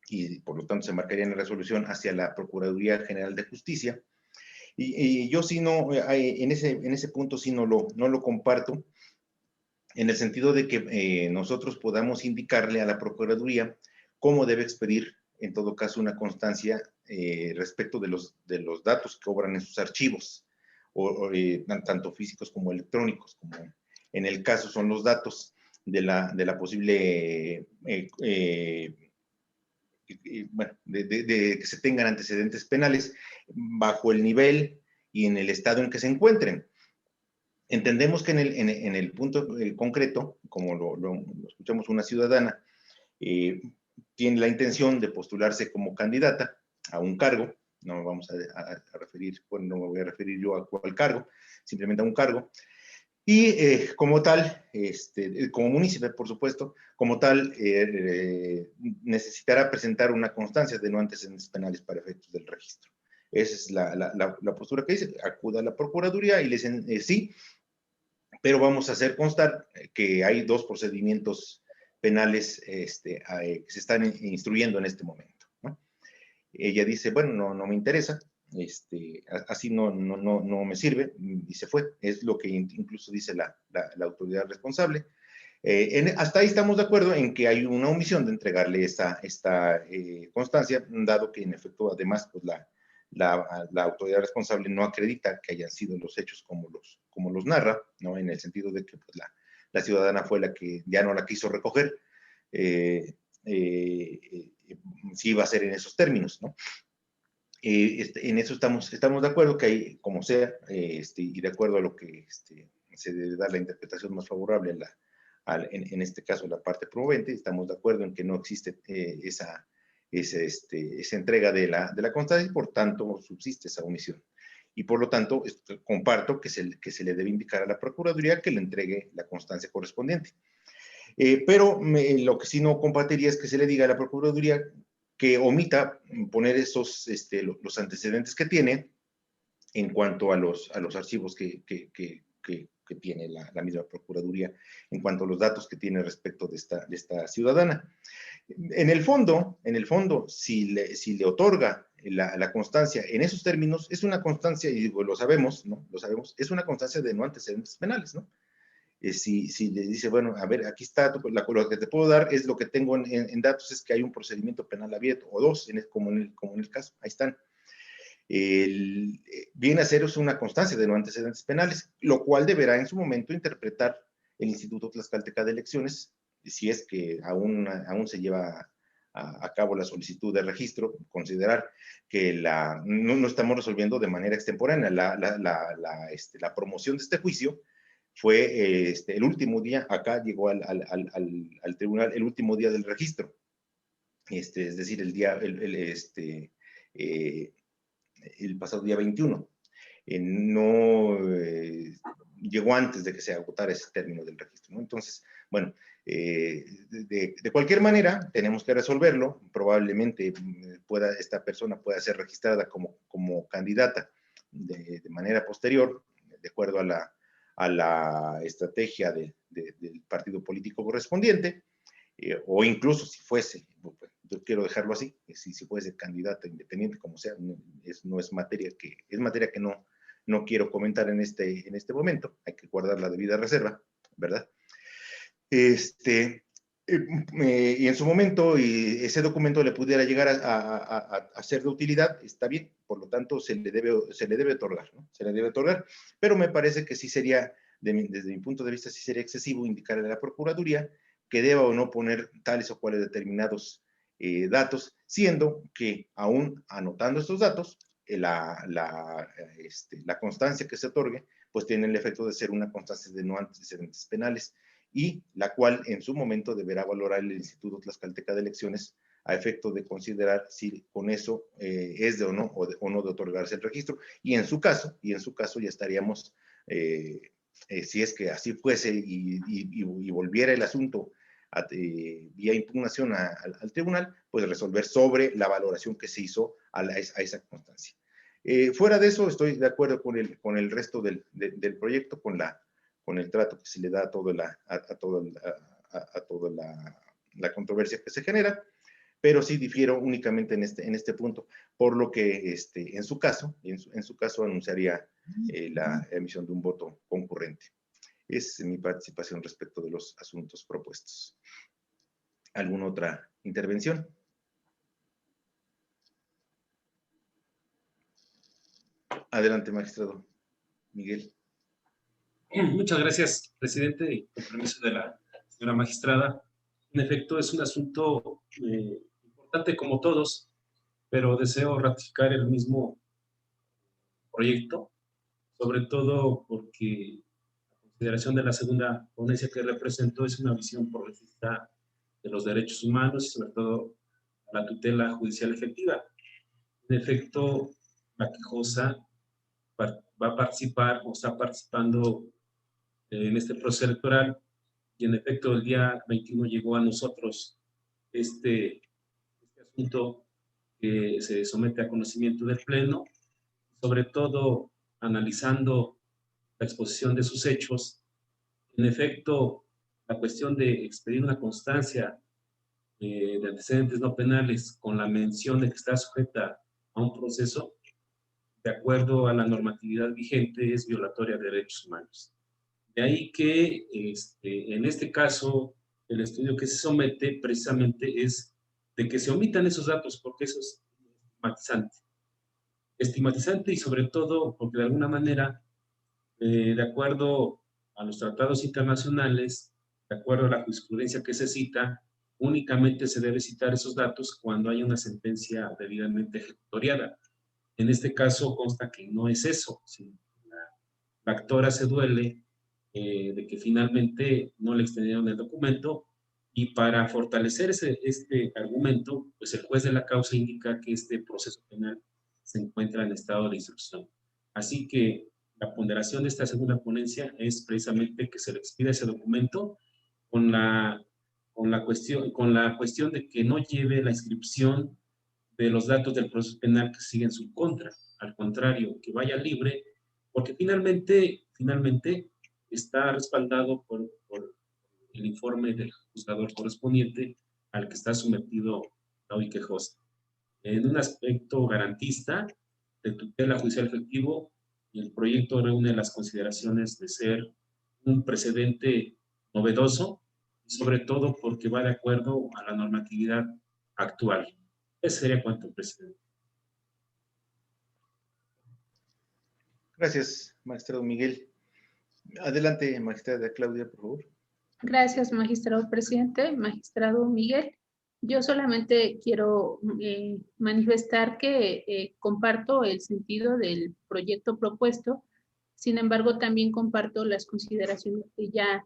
y por lo tanto se marcaría en la resolución hacia la Procuraduría General de Justicia, y yo sí no, en ese punto sí no lo comparto, en el sentido de que nosotros podamos indicarle a la Procuraduría cómo debe expedir, en todo caso, una constancia respecto de los datos que obran en sus archivos, tanto físicos como electrónicos, como en el caso son los datos de la posible, bueno, de que se tengan antecedentes penales bajo el nivel y en el estado en que se encuentren. Entendemos que en el punto concreto, como lo escuchamos, una ciudadana tiene la intención de postularse como candidata a un cargo, no vamos a referir, bueno, no me voy a referir yo a cuál cargo, simplemente a un cargo, y como tal, como municipio, por supuesto, como tal, necesitará presentar una constancia de no antecedentes penales para efectos del registro. Esa es la postura que dice, acuda a la Procuraduría y le dicen sí, pero vamos a hacer constar que hay 2 procedimientos penales que se están instruyendo en este momento, ¿no? Ella dice, bueno, no me interesa, así no me sirve, y se fue. Es lo que incluso dice la autoridad responsable. Hasta ahí estamos de acuerdo en que hay una omisión de entregarle esta constancia, dado que en efecto, además, pues la autoridad responsable no acredita que hayan sido los hechos como los narra, ¿no? En el sentido de que pues, la ciudadana fue la que ya no la quiso recoger, sí iba a ser en esos términos, ¿no? En eso estamos de acuerdo que hay, como sea, y de acuerdo a lo que se debe dar la interpretación más favorable en este caso la parte promovente, estamos de acuerdo en que no existe esa entrega de la constancia y por tanto subsiste esa omisión. Y por lo tanto, comparto que se le debe indicar a la Procuraduría que le entregue la constancia correspondiente. Pero lo que sí no compartiría es que se le diga a la Procuraduría que omita poner los antecedentes que tiene en cuanto a los archivos que tiene la misma Procuraduría, en cuanto a los datos que tiene respecto de esta ciudadana. En el fondo, si le otorga la constancia en esos términos, es una constancia, y digo, lo sabemos, ¿no? Lo sabemos, es una constancia de no antecedentes penales, ¿no? Si le dice, bueno, a ver, aquí está, lo que te puedo dar es lo que tengo en datos, es que hay un procedimiento penal abierto, o 2, como en el caso, ahí están. viene a ser una constancia de no antecedentes penales, lo cual deberá en su momento interpretar el Instituto Tlaxcalteca de Elecciones, si es que aún se lleva a cabo la solicitud de registro, considerar que no estamos resolviendo de manera extemporánea. La promoción de este juicio fue el último día, acá llegó al tribunal el último día del registro, es decir, el pasado día 21. No llegó antes de que se agotara ese término del registro, ¿no? Entonces, bueno, de cualquier manera, tenemos que resolverlo. Probablemente esta persona pueda ser registrada como candidata de manera posterior, de acuerdo a la estrategia del partido político correspondiente, o incluso si fuese, yo quiero dejarlo así, si fuese candidata independiente, como sea, no es materia que no quiero comentar en este momento, hay que guardar la debida reserva, ¿verdad? Y en su momento, y ese documento le pudiera llegar a ser de utilidad, está bien, por lo tanto se le debe otorgar, ¿no? Se le debe otorgar, pero me parece que sí sería, desde mi punto de vista, sí sería excesivo indicarle a la Procuraduría que deba o no poner tales o cuales determinados datos, siendo que aún anotando estos datos, la constancia que se otorgue, pues tiene el efecto de ser una constancia de no antecedentes penales, y la cual en su momento deberá valorar el Instituto Tlaxcalteca de Elecciones a efecto de considerar si con eso es de o no de otorgarse el registro, y en su caso ya estaríamos, si es que así fuese y volviera el asunto vía impugnación al tribunal, pues resolver sobre la valoración que se hizo a esa constancia. Fuera de eso, estoy de acuerdo con el resto del proyecto, con el trato que se le da a toda la controversia que se genera, pero sí difiero únicamente en este punto, por lo que en su caso anunciaría la emisión de un voto concurrente. Es mi participación respecto de los asuntos propuestos. ¿Alguna otra intervención? Adelante, magistrado Miguel. Muchas gracias, presidente, y con permiso de la señora magistrada. En efecto, es un asunto importante como todos, pero deseo ratificar el mismo proyecto, sobre todo porque la consideración de la segunda ponencia que representó es una visión progresista de los derechos humanos y sobre todo la tutela judicial efectiva. En efecto, la quejosa va a participar o está participando en este proceso electoral, y en efecto el día 21 llegó a nosotros este asunto que se somete a conocimiento del Pleno, sobre todo analizando la exposición de sus hechos. En efecto, la cuestión de expedir una constancia de antecedentes no penales con la mención de que está sujeta a un proceso, de acuerdo a la normatividad vigente, es violatoria de derechos humanos. De ahí que en este caso el estudio que se somete precisamente es de que se omitan esos datos, porque eso es estigmatizante y sobre todo porque de alguna manera, de acuerdo a los tratados internacionales, de acuerdo a la jurisprudencia que se cita, únicamente se debe citar esos datos cuando hay una sentencia debidamente ejecutoriada. En este caso consta que no es eso, sino la actora se duele de que finalmente no le extendieron el documento, y para fortalecer este argumento, pues el juez de la causa indica que este proceso penal se encuentra en estado de instrucción. Así que la ponderación de esta segunda ponencia es precisamente que se le expida ese documento con la cuestión de que no lleve la inscripción de los datos del proceso penal que sigue en su contra. Al contrario, que vaya libre, porque finalmente está respaldado por el informe del juzgador correspondiente al que está sometido la hoy quejosa. En un aspecto garantista de tutela judicial efectivo, el proyecto reúne las consideraciones de ser un precedente novedoso, y sobre todo porque va de acuerdo a la normatividad actual. Ese sería cuanto, presidente. Gracias, magistrado Miguel. Adelante, magistrada Claudia, por favor. Gracias, magistrado presidente, magistrado Miguel. Yo solamente quiero manifestar que comparto el sentido del proyecto propuesto. Sin embargo, también comparto las consideraciones que ya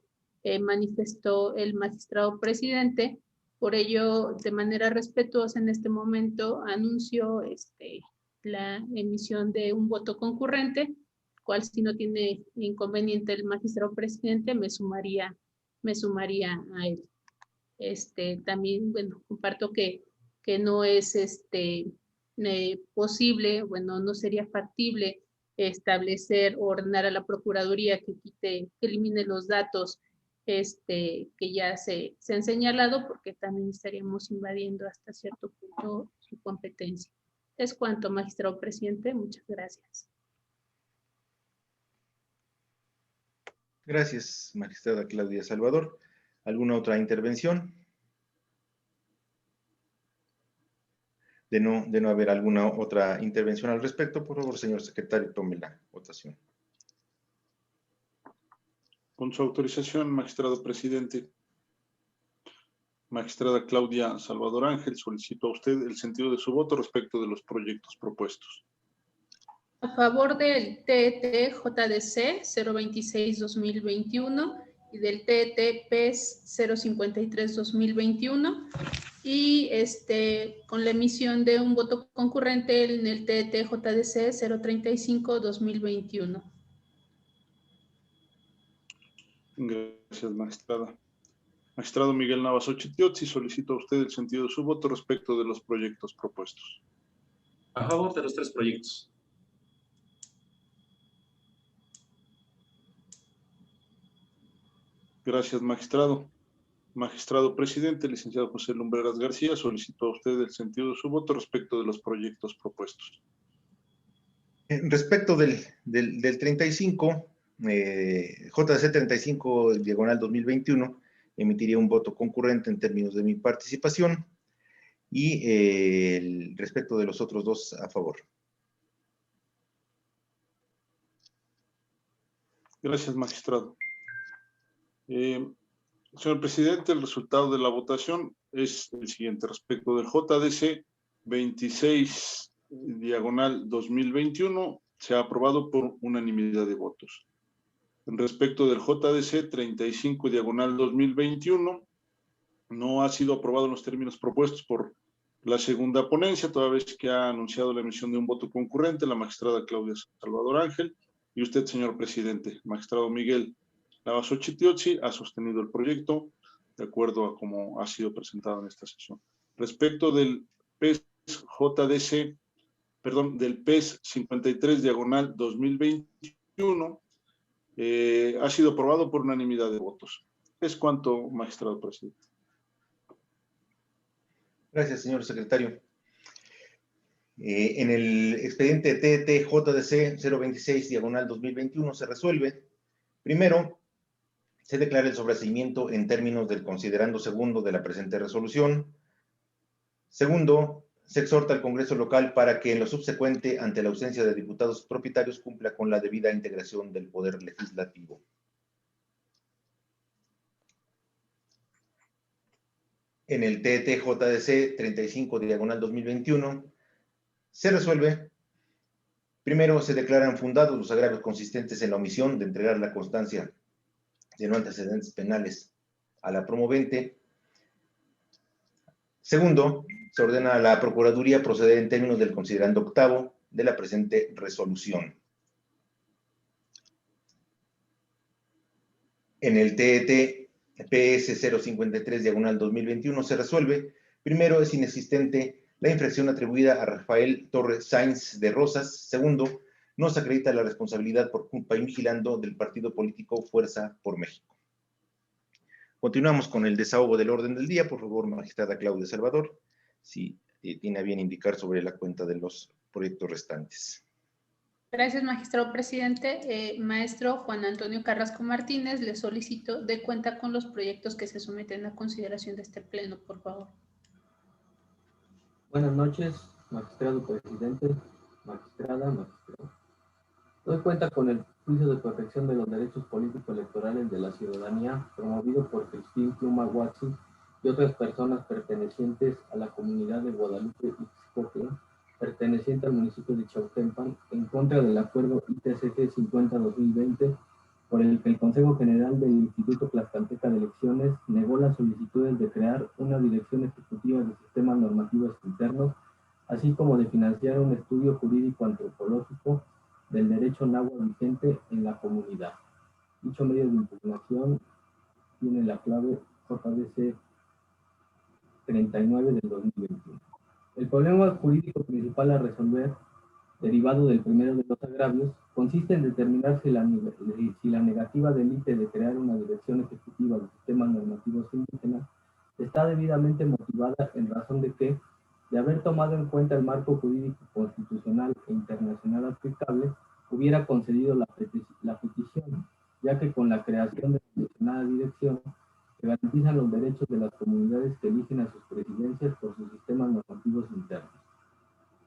manifestó el magistrado presidente. Por ello, de manera respetuosa, en este momento anuncio la emisión de un voto concurrente, cual si no tiene inconveniente el magistrado presidente, me sumaría a él. También, bueno, comparto que no es posible, bueno, no sería factible establecer o ordenar a la Procuraduría que elimine los datos que ya se han señalado, porque también estaríamos invadiendo hasta cierto punto su competencia. Es cuanto, magistrado presidente. Muchas gracias. Gracias, magistrada Claudia Salvador. ¿Alguna otra intervención? De no haber alguna otra intervención al respecto, por favor, señor secretario, tome la votación. Con su autorización, magistrado presidente. Magistrada Claudia Salvador Ángel, solicito a usted el sentido de su voto respecto de los proyectos propuestos. A favor del TET JDC 026-2021 y del TET PES 053-2021 y con la emisión de un voto concurrente en el TET JDC 035-2021. Gracias, magistrada. Magistrado Miguel Navas Ochitiotzi, solicito a usted el sentido de su voto respecto de los proyectos propuestos. A favor de los tres proyectos. Gracias, magistrado. Magistrado presidente, licenciado José Lumbreras García, solicito a usted el sentido de su voto respecto de los proyectos propuestos. Respecto del 35, JDC 35, diagonal 2021, emitiría un voto concurrente en términos de mi participación y respecto de los otros dos, a favor. Gracias, magistrado. Señor presidente, el resultado de la votación es el siguiente. Respecto del JDC 26, diagonal 2021, se ha aprobado por unanimidad de votos. Respecto del JDC 35, diagonal 2021, no ha sido aprobado en los términos propuestos por la segunda ponencia, toda vez que ha anunciado la emisión de un voto concurrente la magistrada Claudia Salvador Ángel y usted, señor presidente, magistrado Miguel Navas Ochitiotzi, ha sostenido el proyecto de acuerdo a cómo ha sido presentado en esta sesión. Respecto del PES JDC, perdón, del PES 53 diagonal 2021, ha sido aprobado por unanimidad de votos. Es cuanto, magistrado presidente. Gracias, señor secretario. En el expediente TET JDC 026, diagonal 2021, se resuelve. Primero, se declara el sobreseimiento en términos del considerando segundo de la presente resolución. Segundo, se exhorta al Congreso local para que en lo subsecuente, ante la ausencia de diputados propietarios, cumpla con la debida integración del Poder Legislativo. En el TET JDC 35, diagonal 2021, se resuelve. Primero, se declaran fundados los agravios consistentes en la omisión de entregar la constancia de no antecedentes penales a la promovente. Segundo, se ordena a la Procuraduría proceder en términos del considerando octavo de la presente resolución. En el TET PS 053, diagonal 2021, se resuelve. Primero, es inexistente la infracción atribuida a Rafael Torres Sainz de Rosas. Segundo, no se acredita la responsabilidad por culpa y vigilando del partido político Fuerza por México. Continuamos con el desahogo del orden del día. Por favor, magistrada Claudia Salvador, si tiene a bien indicar sobre la cuenta de los proyectos restantes. Gracias, magistrado presidente. Maestro Juan Antonio Carrasco Martínez, le solicito de cuenta con los proyectos que se someten a consideración de este pleno, por favor. Buenas noches, magistrado presidente, magistrada, magistrado. Doy cuenta con el juicio de protección de los derechos políticos electorales de la ciudadanía promovido por Cristín Pluma Huatzi y otras personas pertenecientes a la comunidad de Guadalupe Ixcotla, perteneciente al municipio de Chautempan, en contra del acuerdo ITCG 50-2020, por el que el Consejo General del Instituto Tlaxcalteca de Elecciones negó las solicitudes de crear una dirección ejecutiva de sistemas normativos internos, así como de financiar un estudio jurídico antropológico del derecho náhuatl vigente en la comunidad. Dicho medio de impugnación tiene la clave JDC 39 del 2021. El problema jurídico principal a resolver, derivado del primero de los agravios, consiste en determinar si la negativa del ITE de crear una dirección ejecutiva de sistemas normativos indígenas está debidamente motivada en razón de que, de haber tomado en cuenta el marco jurídico constitucional e internacional aplicable, hubiera concedido la petición, ya que con la creación de la mencionada dirección se garantizan los derechos de las comunidades que eligen a sus presidencias por sus sistemas normativos internos.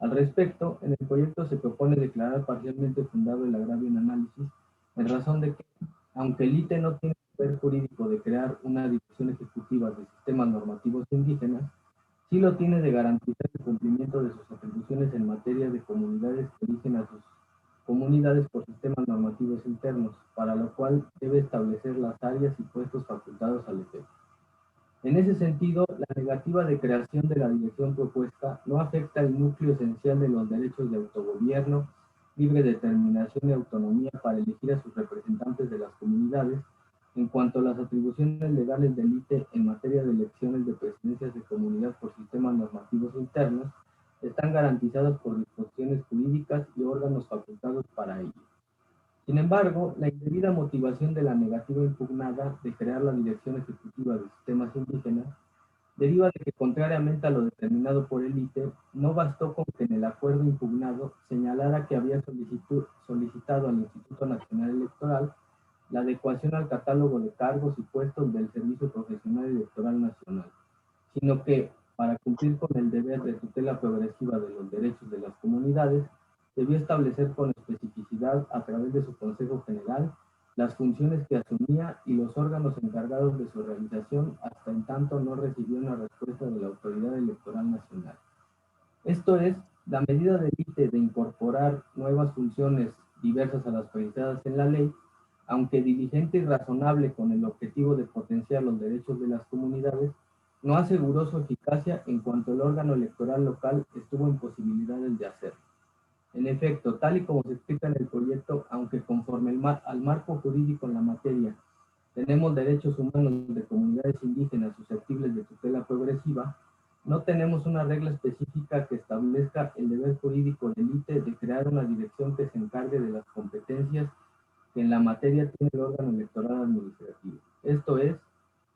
Al respecto, en el proyecto se propone declarar parcialmente fundado el agravio en análisis, en razón de que, aunque el ITE no tiene poder jurídico de crear una dirección ejecutiva de sistemas normativos indígenas, sí lo tiene de garantizar el cumplimiento de sus atribuciones en materia de comunidades que eligen a sus comunidades por sistemas normativos internos, para lo cual debe establecer las áreas y puestos facultados al efecto. En ese sentido, la negativa de creación de la dirección propuesta no afecta el núcleo esencial de los derechos de autogobierno, libre determinación y autonomía para elegir a sus representantes de las comunidades, en cuanto a las atribuciones legales del ITE en materia de elecciones de presidencias de comunidad por sistemas normativos internos, están garantizadas por disposiciones jurídicas y órganos facultados para ello. Sin embargo, la indebida motivación de la negativa impugnada de crear la Dirección Ejecutiva de Sistemas Indígenas deriva de que, contrariamente a lo determinado por el ITE, no bastó con que en el acuerdo impugnado señalara que había solicitado al Instituto Nacional Electoral la adecuación al catálogo de cargos y puestos del Servicio Profesional Electoral Nacional, sino que, para cumplir con el deber de tutela progresiva de los derechos de las comunidades, debió establecer con especificidad, a través de su Consejo General, las funciones que asumía y los órganos encargados de su realización, hasta en tanto no recibió una respuesta de la Autoridad Electoral Nacional. Esto es, la medida del ITE de incorporar nuevas funciones diversas a las precisadas en la ley, aunque diligente y razonable con el objetivo de potenciar los derechos de las comunidades, no aseguró su eficacia en cuanto el órgano electoral local estuvo en posibilidades de hacerlo. En efecto, tal y como se explica en el proyecto, aunque conforme al marco jurídico en la materia, tenemos derechos humanos de comunidades indígenas susceptibles de tutela progresiva, no tenemos una regla específica que establezca el deber jurídico del ITE de crear una dirección que se encargue de las competencias que en la materia tiene el órgano electoral administrativo. Esto es,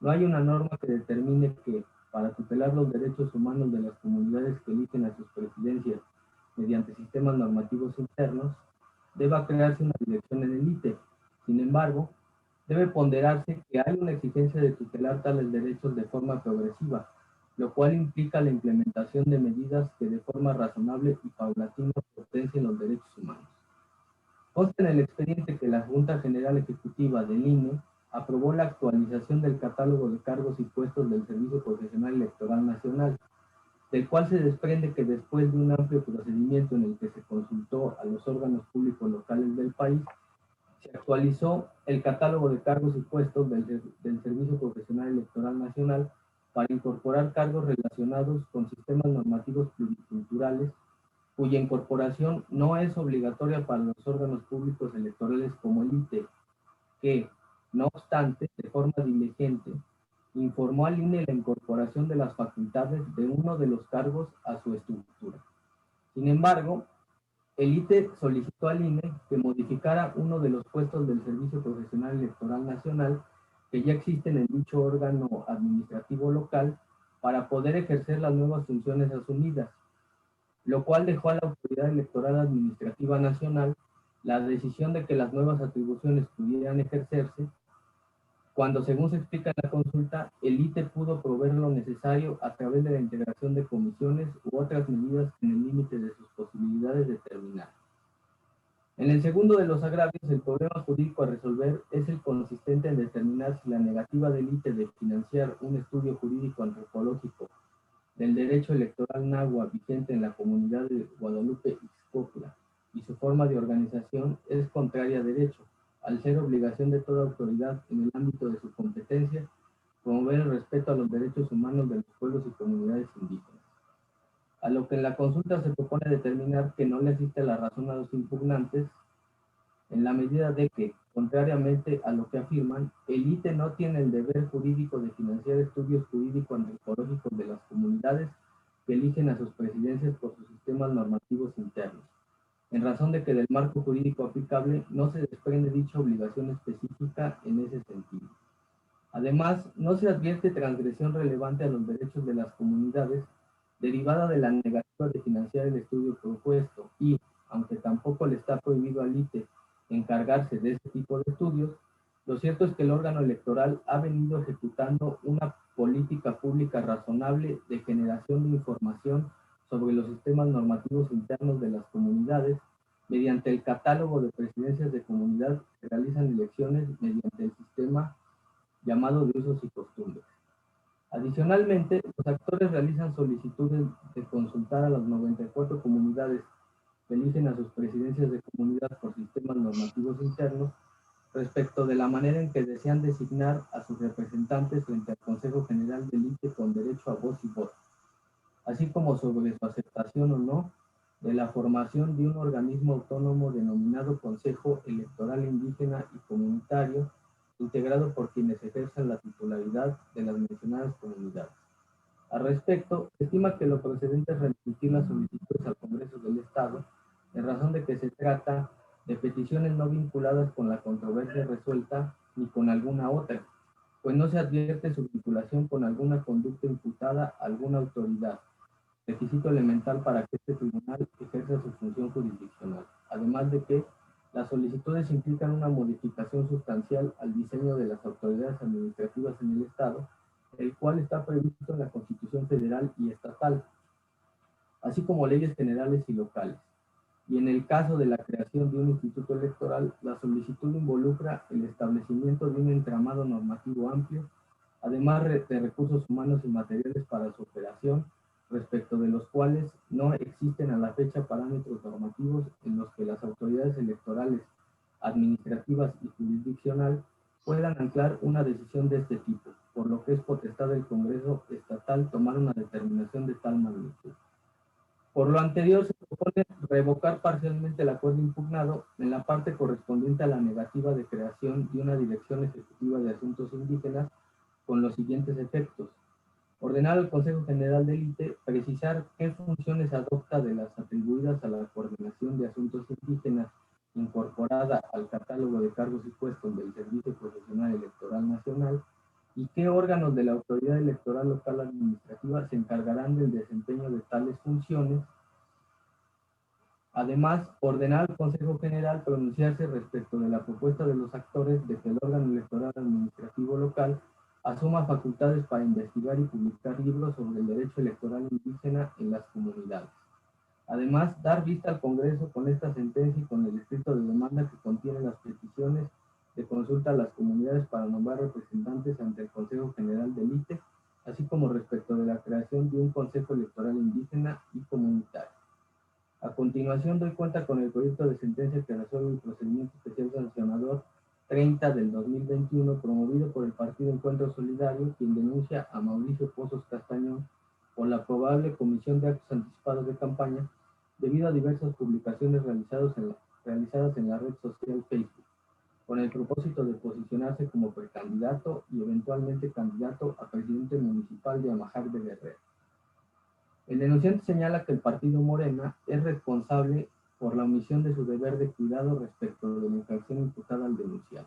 no hay una norma que determine que, para tutelar los derechos humanos de las comunidades que eligen a sus presidencias mediante sistemas normativos internos, deba crearse una dirección en el ITE. Sin embargo, debe ponderarse que hay una exigencia de tutelar tales derechos de forma progresiva, lo cual implica la implementación de medidas que de forma razonable y paulatina potencien los derechos humanos. Consta en el expediente que la Junta General Ejecutiva del INE aprobó la actualización del catálogo de cargos y puestos del Servicio Profesional Electoral Nacional, del cual se desprende que después de un amplio procedimiento en el que se consultó a los órganos públicos locales del país, se actualizó el catálogo de cargos y puestos del Servicio Profesional Electoral Nacional para incorporar cargos relacionados con sistemas normativos pluriculturales, cuya incorporación no es obligatoria para los órganos públicos electorales como el ITE, que, no obstante, de forma diligente, informó al INE la incorporación de las facultades de uno de los cargos a su estructura. Sin embargo, el ITE solicitó al INE que modificara uno de los puestos del Servicio Profesional Electoral Nacional que ya existen en dicho órgano administrativo local para poder ejercer las nuevas funciones asumidas, lo cual dejó a la Autoridad Electoral Administrativa Nacional la decisión de que las nuevas atribuciones pudieran ejercerse cuando, según se explica en la consulta, el ITE pudo proveer lo necesario a través de la integración de comisiones u otras medidas en el límite de sus posibilidades determinadas. En el segundo de los agravios, el problema jurídico a resolver es el consistente en determinar si la negativa del ITE de financiar un estudio jurídico antropológico del derecho electoral náhuatl vigente en la comunidad de Guadalupe Ixcopla y su forma de organización es contraria a derecho, al ser obligación de toda autoridad en el ámbito de su competencia promover el respeto a los derechos humanos de los pueblos y comunidades indígenas. A lo que en la consulta se propone determinar que no le asiste la razón a los impugnantes en la medida de que, contrariamente a lo que afirman, el ITE no tiene el deber jurídico de financiar estudios jurídico-antropológicos de las comunidades que eligen a sus presidencias por sus sistemas normativos internos, en razón de que del marco jurídico aplicable no se desprende dicha obligación específica en ese sentido. Además, no se advierte transgresión relevante a los derechos de las comunidades derivada de la negativa de financiar el estudio propuesto y, aunque tampoco le está prohibido al ITE encargarse de ese tipo de estudios, lo cierto es que el órgano electoral ha venido ejecutando una política pública razonable de generación de información sobre los sistemas normativos internos de las comunidades mediante el catálogo de presidencias de comunidad que realizan elecciones mediante el sistema llamado de usos y costumbres. Adicionalmente, los actores realizan solicitudes de consultar a las 94 comunidades que eligen a sus presidencias de comunidad por sistemas normativos internos respecto de la manera en que desean designar a sus representantes frente al Consejo General del ITE con derecho a voz y voto, así como sobre su aceptación o no de la formación de un organismo autónomo denominado Consejo Electoral Indígena y Comunitario, integrado por quienes ejerzan la titularidad de las mencionadas comunidades. Al respecto, estima que lo procedente es remitir las solicitudes al Congreso del Estado, en razón de que se trata de peticiones no vinculadas con la controversia resuelta ni con alguna otra, pues no se advierte su vinculación con alguna conducta imputada a alguna autoridad, requisito elemental para que este tribunal ejerza su función jurisdiccional, además de que las solicitudes implican una modificación sustancial al diseño de las autoridades administrativas en el Estado, el cual está previsto en la Constitución Federal y Estatal, así como leyes generales y locales. Y en el caso de la creación de un instituto electoral, la solicitud involucra el establecimiento de un entramado normativo amplio, además de recursos humanos y materiales para su operación, respecto de los cuales no existen a la fecha parámetros normativos en los que las autoridades electorales, administrativas y jurisdiccional puedan anclar una decisión de este tipo, por lo que es potestad del Congreso Estatal tomar una determinación de tal magnitud. Por lo anterior, se propone revocar parcialmente el acuerdo impugnado en la parte correspondiente a la negativa de creación de una Dirección Ejecutiva de Asuntos Indígenas con los siguientes efectos. Ordenar al Consejo General del ITE precisar qué funciones adopta de las atribuidas a la coordinación de asuntos indígenas incorporada al catálogo de cargos y puestos del Servicio Profesional Electoral Nacional y qué órganos de la Autoridad Electoral Local Administrativa se encargarán del desempeño de tales funciones. Además, ordenar al Consejo General pronunciarse respecto de la propuesta de los actores de que el órgano electoral administrativo local asuma facultades para investigar y publicar libros sobre el derecho electoral indígena en las comunidades. Además, dar vista al Congreso con esta sentencia y con el escrito de demanda que contiene las peticiones de consulta a las comunidades para nombrar representantes ante el Consejo General del ITE, así como respecto de la creación de un Consejo Electoral Indígena y Comunitario. A continuación, doy cuenta con el proyecto de sentencia que resuelve el procedimiento especial sancionador 30 del 2021, promovido por el Partido Encuentro Solidario, quien denuncia a Mauricio Pozos Castañón por la probable comisión de actos anticipados de campaña debido a diversas publicaciones realizadas en la red social Facebook, con el propósito de posicionarse como precandidato y eventualmente candidato a presidente municipal de Amajac de Guerrero. El denunciante señala que el partido Morena es responsable por la omisión de su deber de cuidado respecto de la infracción imputada al denunciado.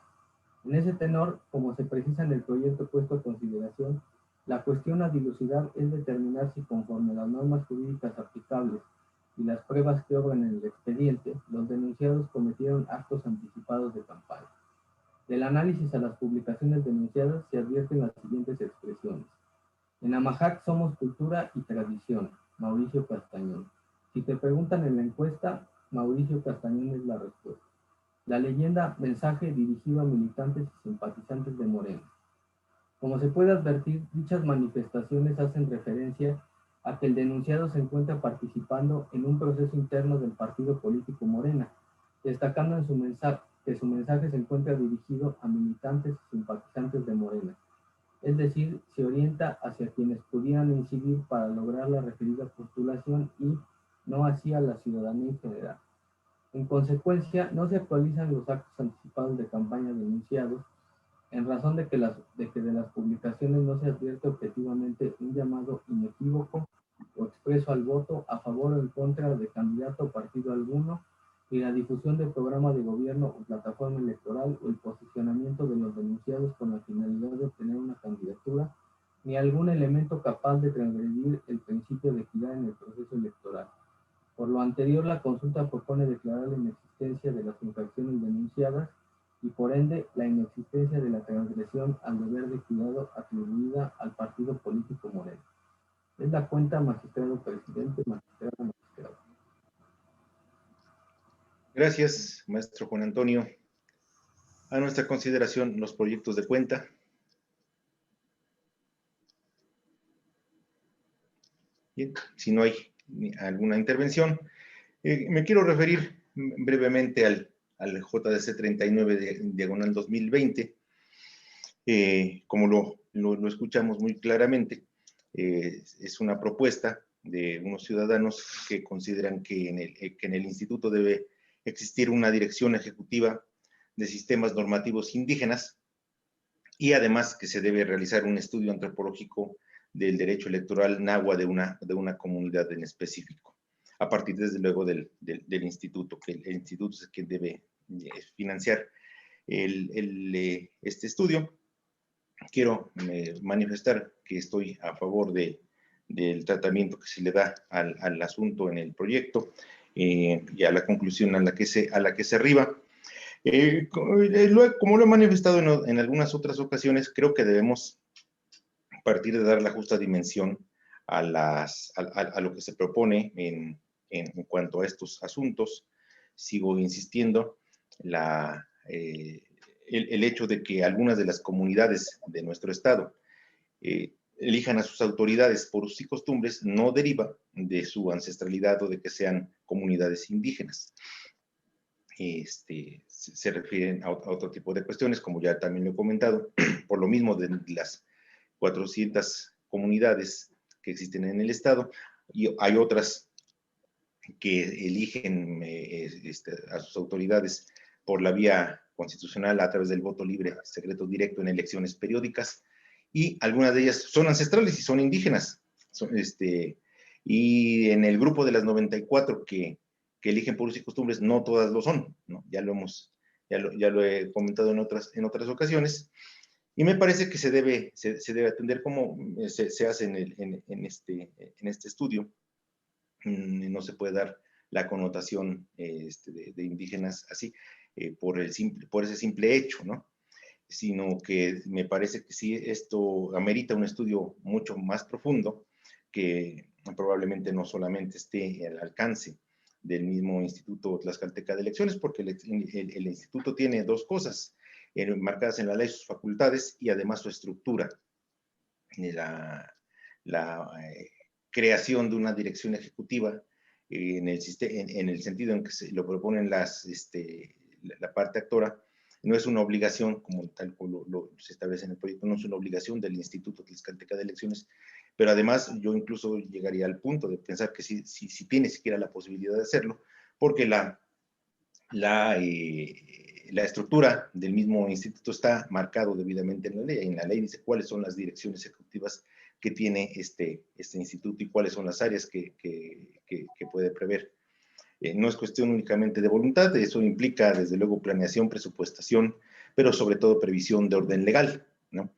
En ese tenor, como se precisa en el proyecto puesto a consideración, la cuestión a dilucidar es determinar si conforme a las normas jurídicas aplicables y las pruebas que obran en el expediente, los denunciados cometieron actos anticipados de campaña. Del análisis a las publicaciones denunciadas se advierten las siguientes expresiones. En Amajac somos cultura y tradición, Mauricio Castañón. Si te preguntan en la encuesta, Mauricio Castañón es la respuesta. La leyenda, mensaje dirigido a militantes y simpatizantes de Morena. Como se puede advertir, dichas manifestaciones hacen referencia a que el denunciado se encuentra participando en un proceso interno del partido político Morena, destacando en su mensaje que su mensaje se encuentra dirigido a militantes y simpatizantes de Morena, es decir, se orienta hacia quienes pudieran incidir para lograr la referida postulación y no hacia la ciudadanía en general. En consecuencia, no se actualizan los actos anticipados de campaña denunciados, en razón de que de las publicaciones no se advierte objetivamente un llamado inequívoco o expreso al voto a favor o en contra de candidato o partido alguno, y la difusión del programa de gobierno o plataforma electoral o el posicionamiento de los denunciados con la finalidad de obtener una candidatura, ni algún elemento capaz de transgredir el principio de equidad en el proceso electoral. Por lo anterior, la consulta propone declarar la inexistencia de las infracciones denunciadas y por ende la inexistencia de la transgresión al deber de cuidado atribuida al partido político Morena. Es la cuenta, magistrado presidente, magistrada, magistrado. Gracias, maestro Juan Antonio. A nuestra consideración, los proyectos de cuenta. Bien, si no hay alguna intervención, me quiero referir brevemente al JDC 39 diagonal 2020. Como lo escuchamos muy claramente, es una propuesta de unos ciudadanos que consideran que en el instituto debe existir una dirección ejecutiva de sistemas normativos indígenas y además que se debe realizar un estudio antropológico del derecho electoral náhuatl de una comunidad en específico, a partir desde luego del instituto, que el instituto es quien debe financiar este estudio. Quiero manifestar que estoy a favor del tratamiento que se le da al asunto en el proyecto y a la conclusión a la que se arriba. Como lo he manifestado en algunas otras ocasiones, creo que debemos partir de dar la justa dimensión a lo que se propone en cuanto a estos asuntos. Sigo insistiendo, el hecho de que algunas de las comunidades de nuestro estado elijan a sus autoridades por sus costumbres no deriva de su ancestralidad o de que sean comunidades indígenas. Se refieren a otro tipo de cuestiones, como ya también lo he comentado, por lo mismo de las 400 comunidades que existen en el estado, y hay otras que eligen a sus autoridades por la vía constitucional a través del voto libre, secreto directo en elecciones periódicas, y algunas de ellas son ancestrales y son indígenas. Y en el grupo de las 94 que eligen por usos y costumbres, no todas lo son, ¿no? Ya lo he comentado en otras ocasiones, y me parece que se debe atender como se hace en este estudio. No se puede dar la connotación de indígenas así, por ese simple hecho, ¿no? Sino que me parece que sí, esto amerita un estudio mucho más profundo, que probablemente no solamente esté al alcance del mismo Instituto Tlaxcalteca de Elecciones, porque el instituto tiene dos cosas marcadas en la ley: sus facultades y además su estructura. La creación de una dirección ejecutiva en el sentido en que se lo proponen la parte actora, no es una obligación, como tal como se establece en el proyecto, no es una obligación del Instituto Tlaxcalteca de Elecciones, pero además yo incluso llegaría al punto de pensar que si tiene siquiera la posibilidad de hacerlo, porque la estructura del mismo instituto está marcado debidamente en la ley. En la ley dice cuáles son las direcciones ejecutivas que tiene este instituto y cuáles son las áreas que puede prever. No es cuestión únicamente de voluntad, eso implica desde luego planeación, presupuestación, pero sobre todo previsión de orden legal, ¿no?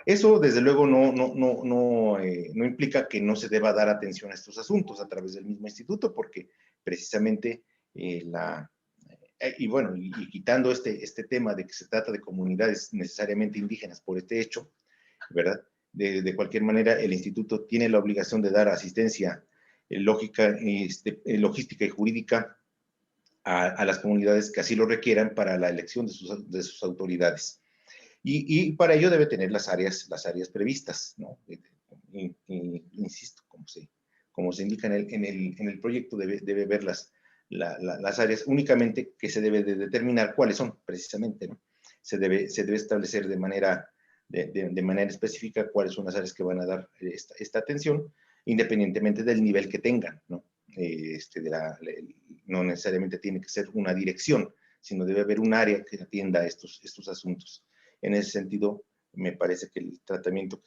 Eso desde luego no implica que no se deba dar atención a estos asuntos a través del mismo instituto, porque precisamente y bueno, y quitando este tema de que se trata de comunidades necesariamente indígenas por este hecho, ¿verdad? De cualquier manera, el instituto tiene la obligación de dar asistencia logística y jurídica a las comunidades que así lo requieran para la elección de sus autoridades. Y para ello debe tener las áreas previstas, ¿no? Insisto, como se indica en el proyecto, debe ver las áreas únicamente, que se debe de determinar cuáles son precisamente, ¿no? Se debe establecer de manera específica cuáles son las áreas que van a dar esta atención, independientemente del nivel que tengan, ¿no? No necesariamente tiene que ser una dirección, sino debe haber un área que atienda estos asuntos. En ese sentido, me parece que el tratamiento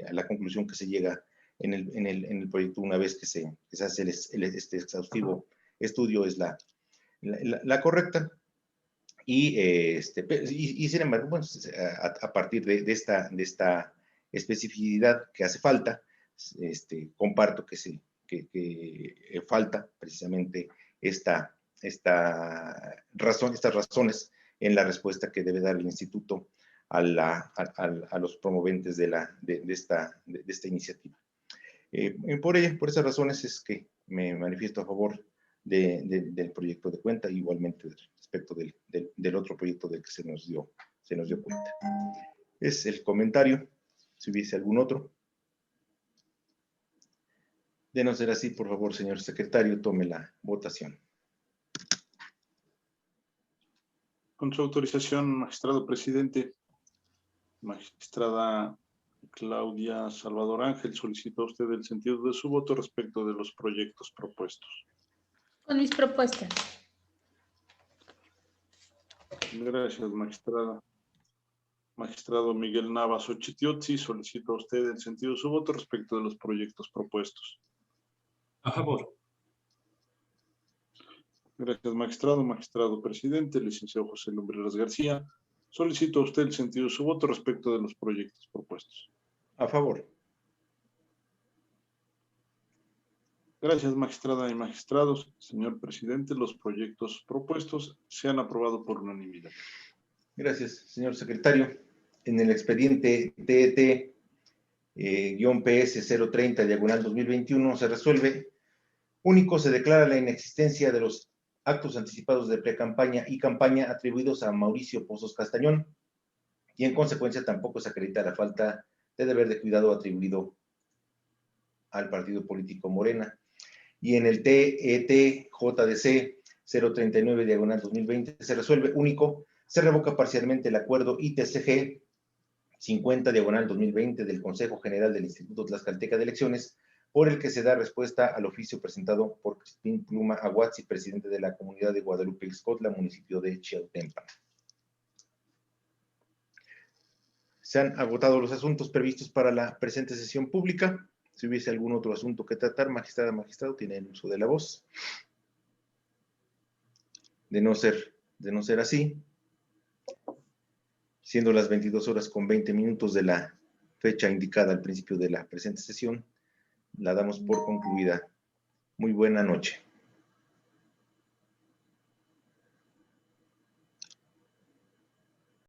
a la conclusión que se llega en el proyecto, una vez que se hace este exhaustivo estudio, es la correcta. Y sin embargo, bueno, a partir de esta especificidad que hace falta, comparto que falta precisamente estas razones en la respuesta que debe dar el instituto a los promoventes de esta iniciativa. Por esas razones es que me manifiesto a favor del proyecto de cuenta, igualmente respecto del otro proyecto del que se nos dio cuenta. Es el comentario. Si hubiese algún otro. De no ser así, por favor, señor secretario, tome la votación. Con su autorización, magistrado presidente, magistrada Claudia Salvador Ángel, solicita a usted el sentido de su voto respecto de los proyectos propuestos. Con mis propuestas. Gracias, magistrada. Magistrado Miguel Navas Ochitiotzi, solicita a usted el sentido de su voto respecto de los proyectos propuestos. A favor. Gracias, magistrado. Magistrado presidente, licenciado José Lumbreras García, solicito a usted el sentido de su voto respecto de los proyectos propuestos. A favor. Gracias, magistrada y magistrados. Señor presidente, los proyectos propuestos se han aprobado por unanimidad. Gracias, señor secretario. En el expediente TET-PS 030/2021 se resuelve: único, se declara la inexistencia de los actos anticipados de precampaña y campaña atribuidos a Mauricio Pozos Castañón, y en consecuencia tampoco se acredita la falta de deber de cuidado atribuido al partido político Morena. Y en el TET-JDC 039/2020 se resuelve: único, se revoca parcialmente el acuerdo ITCG 50/2020 del Consejo General del Instituto Tlaxcalteca de Elecciones, por el que se da respuesta al oficio presentado por Crispín Pluma Aguazzi, presidente de la comunidad de Guadalupe Ixcotla, municipio de Chiautempan. Se han agotado los asuntos previstos para la presente sesión pública. Si hubiese algún otro asunto que tratar, magistrada, magistrado, tiene el uso de la voz. De no ser así, siendo las 22:20 de la fecha indicada al principio de la presente sesión, la damos por concluida. Muy buena noche.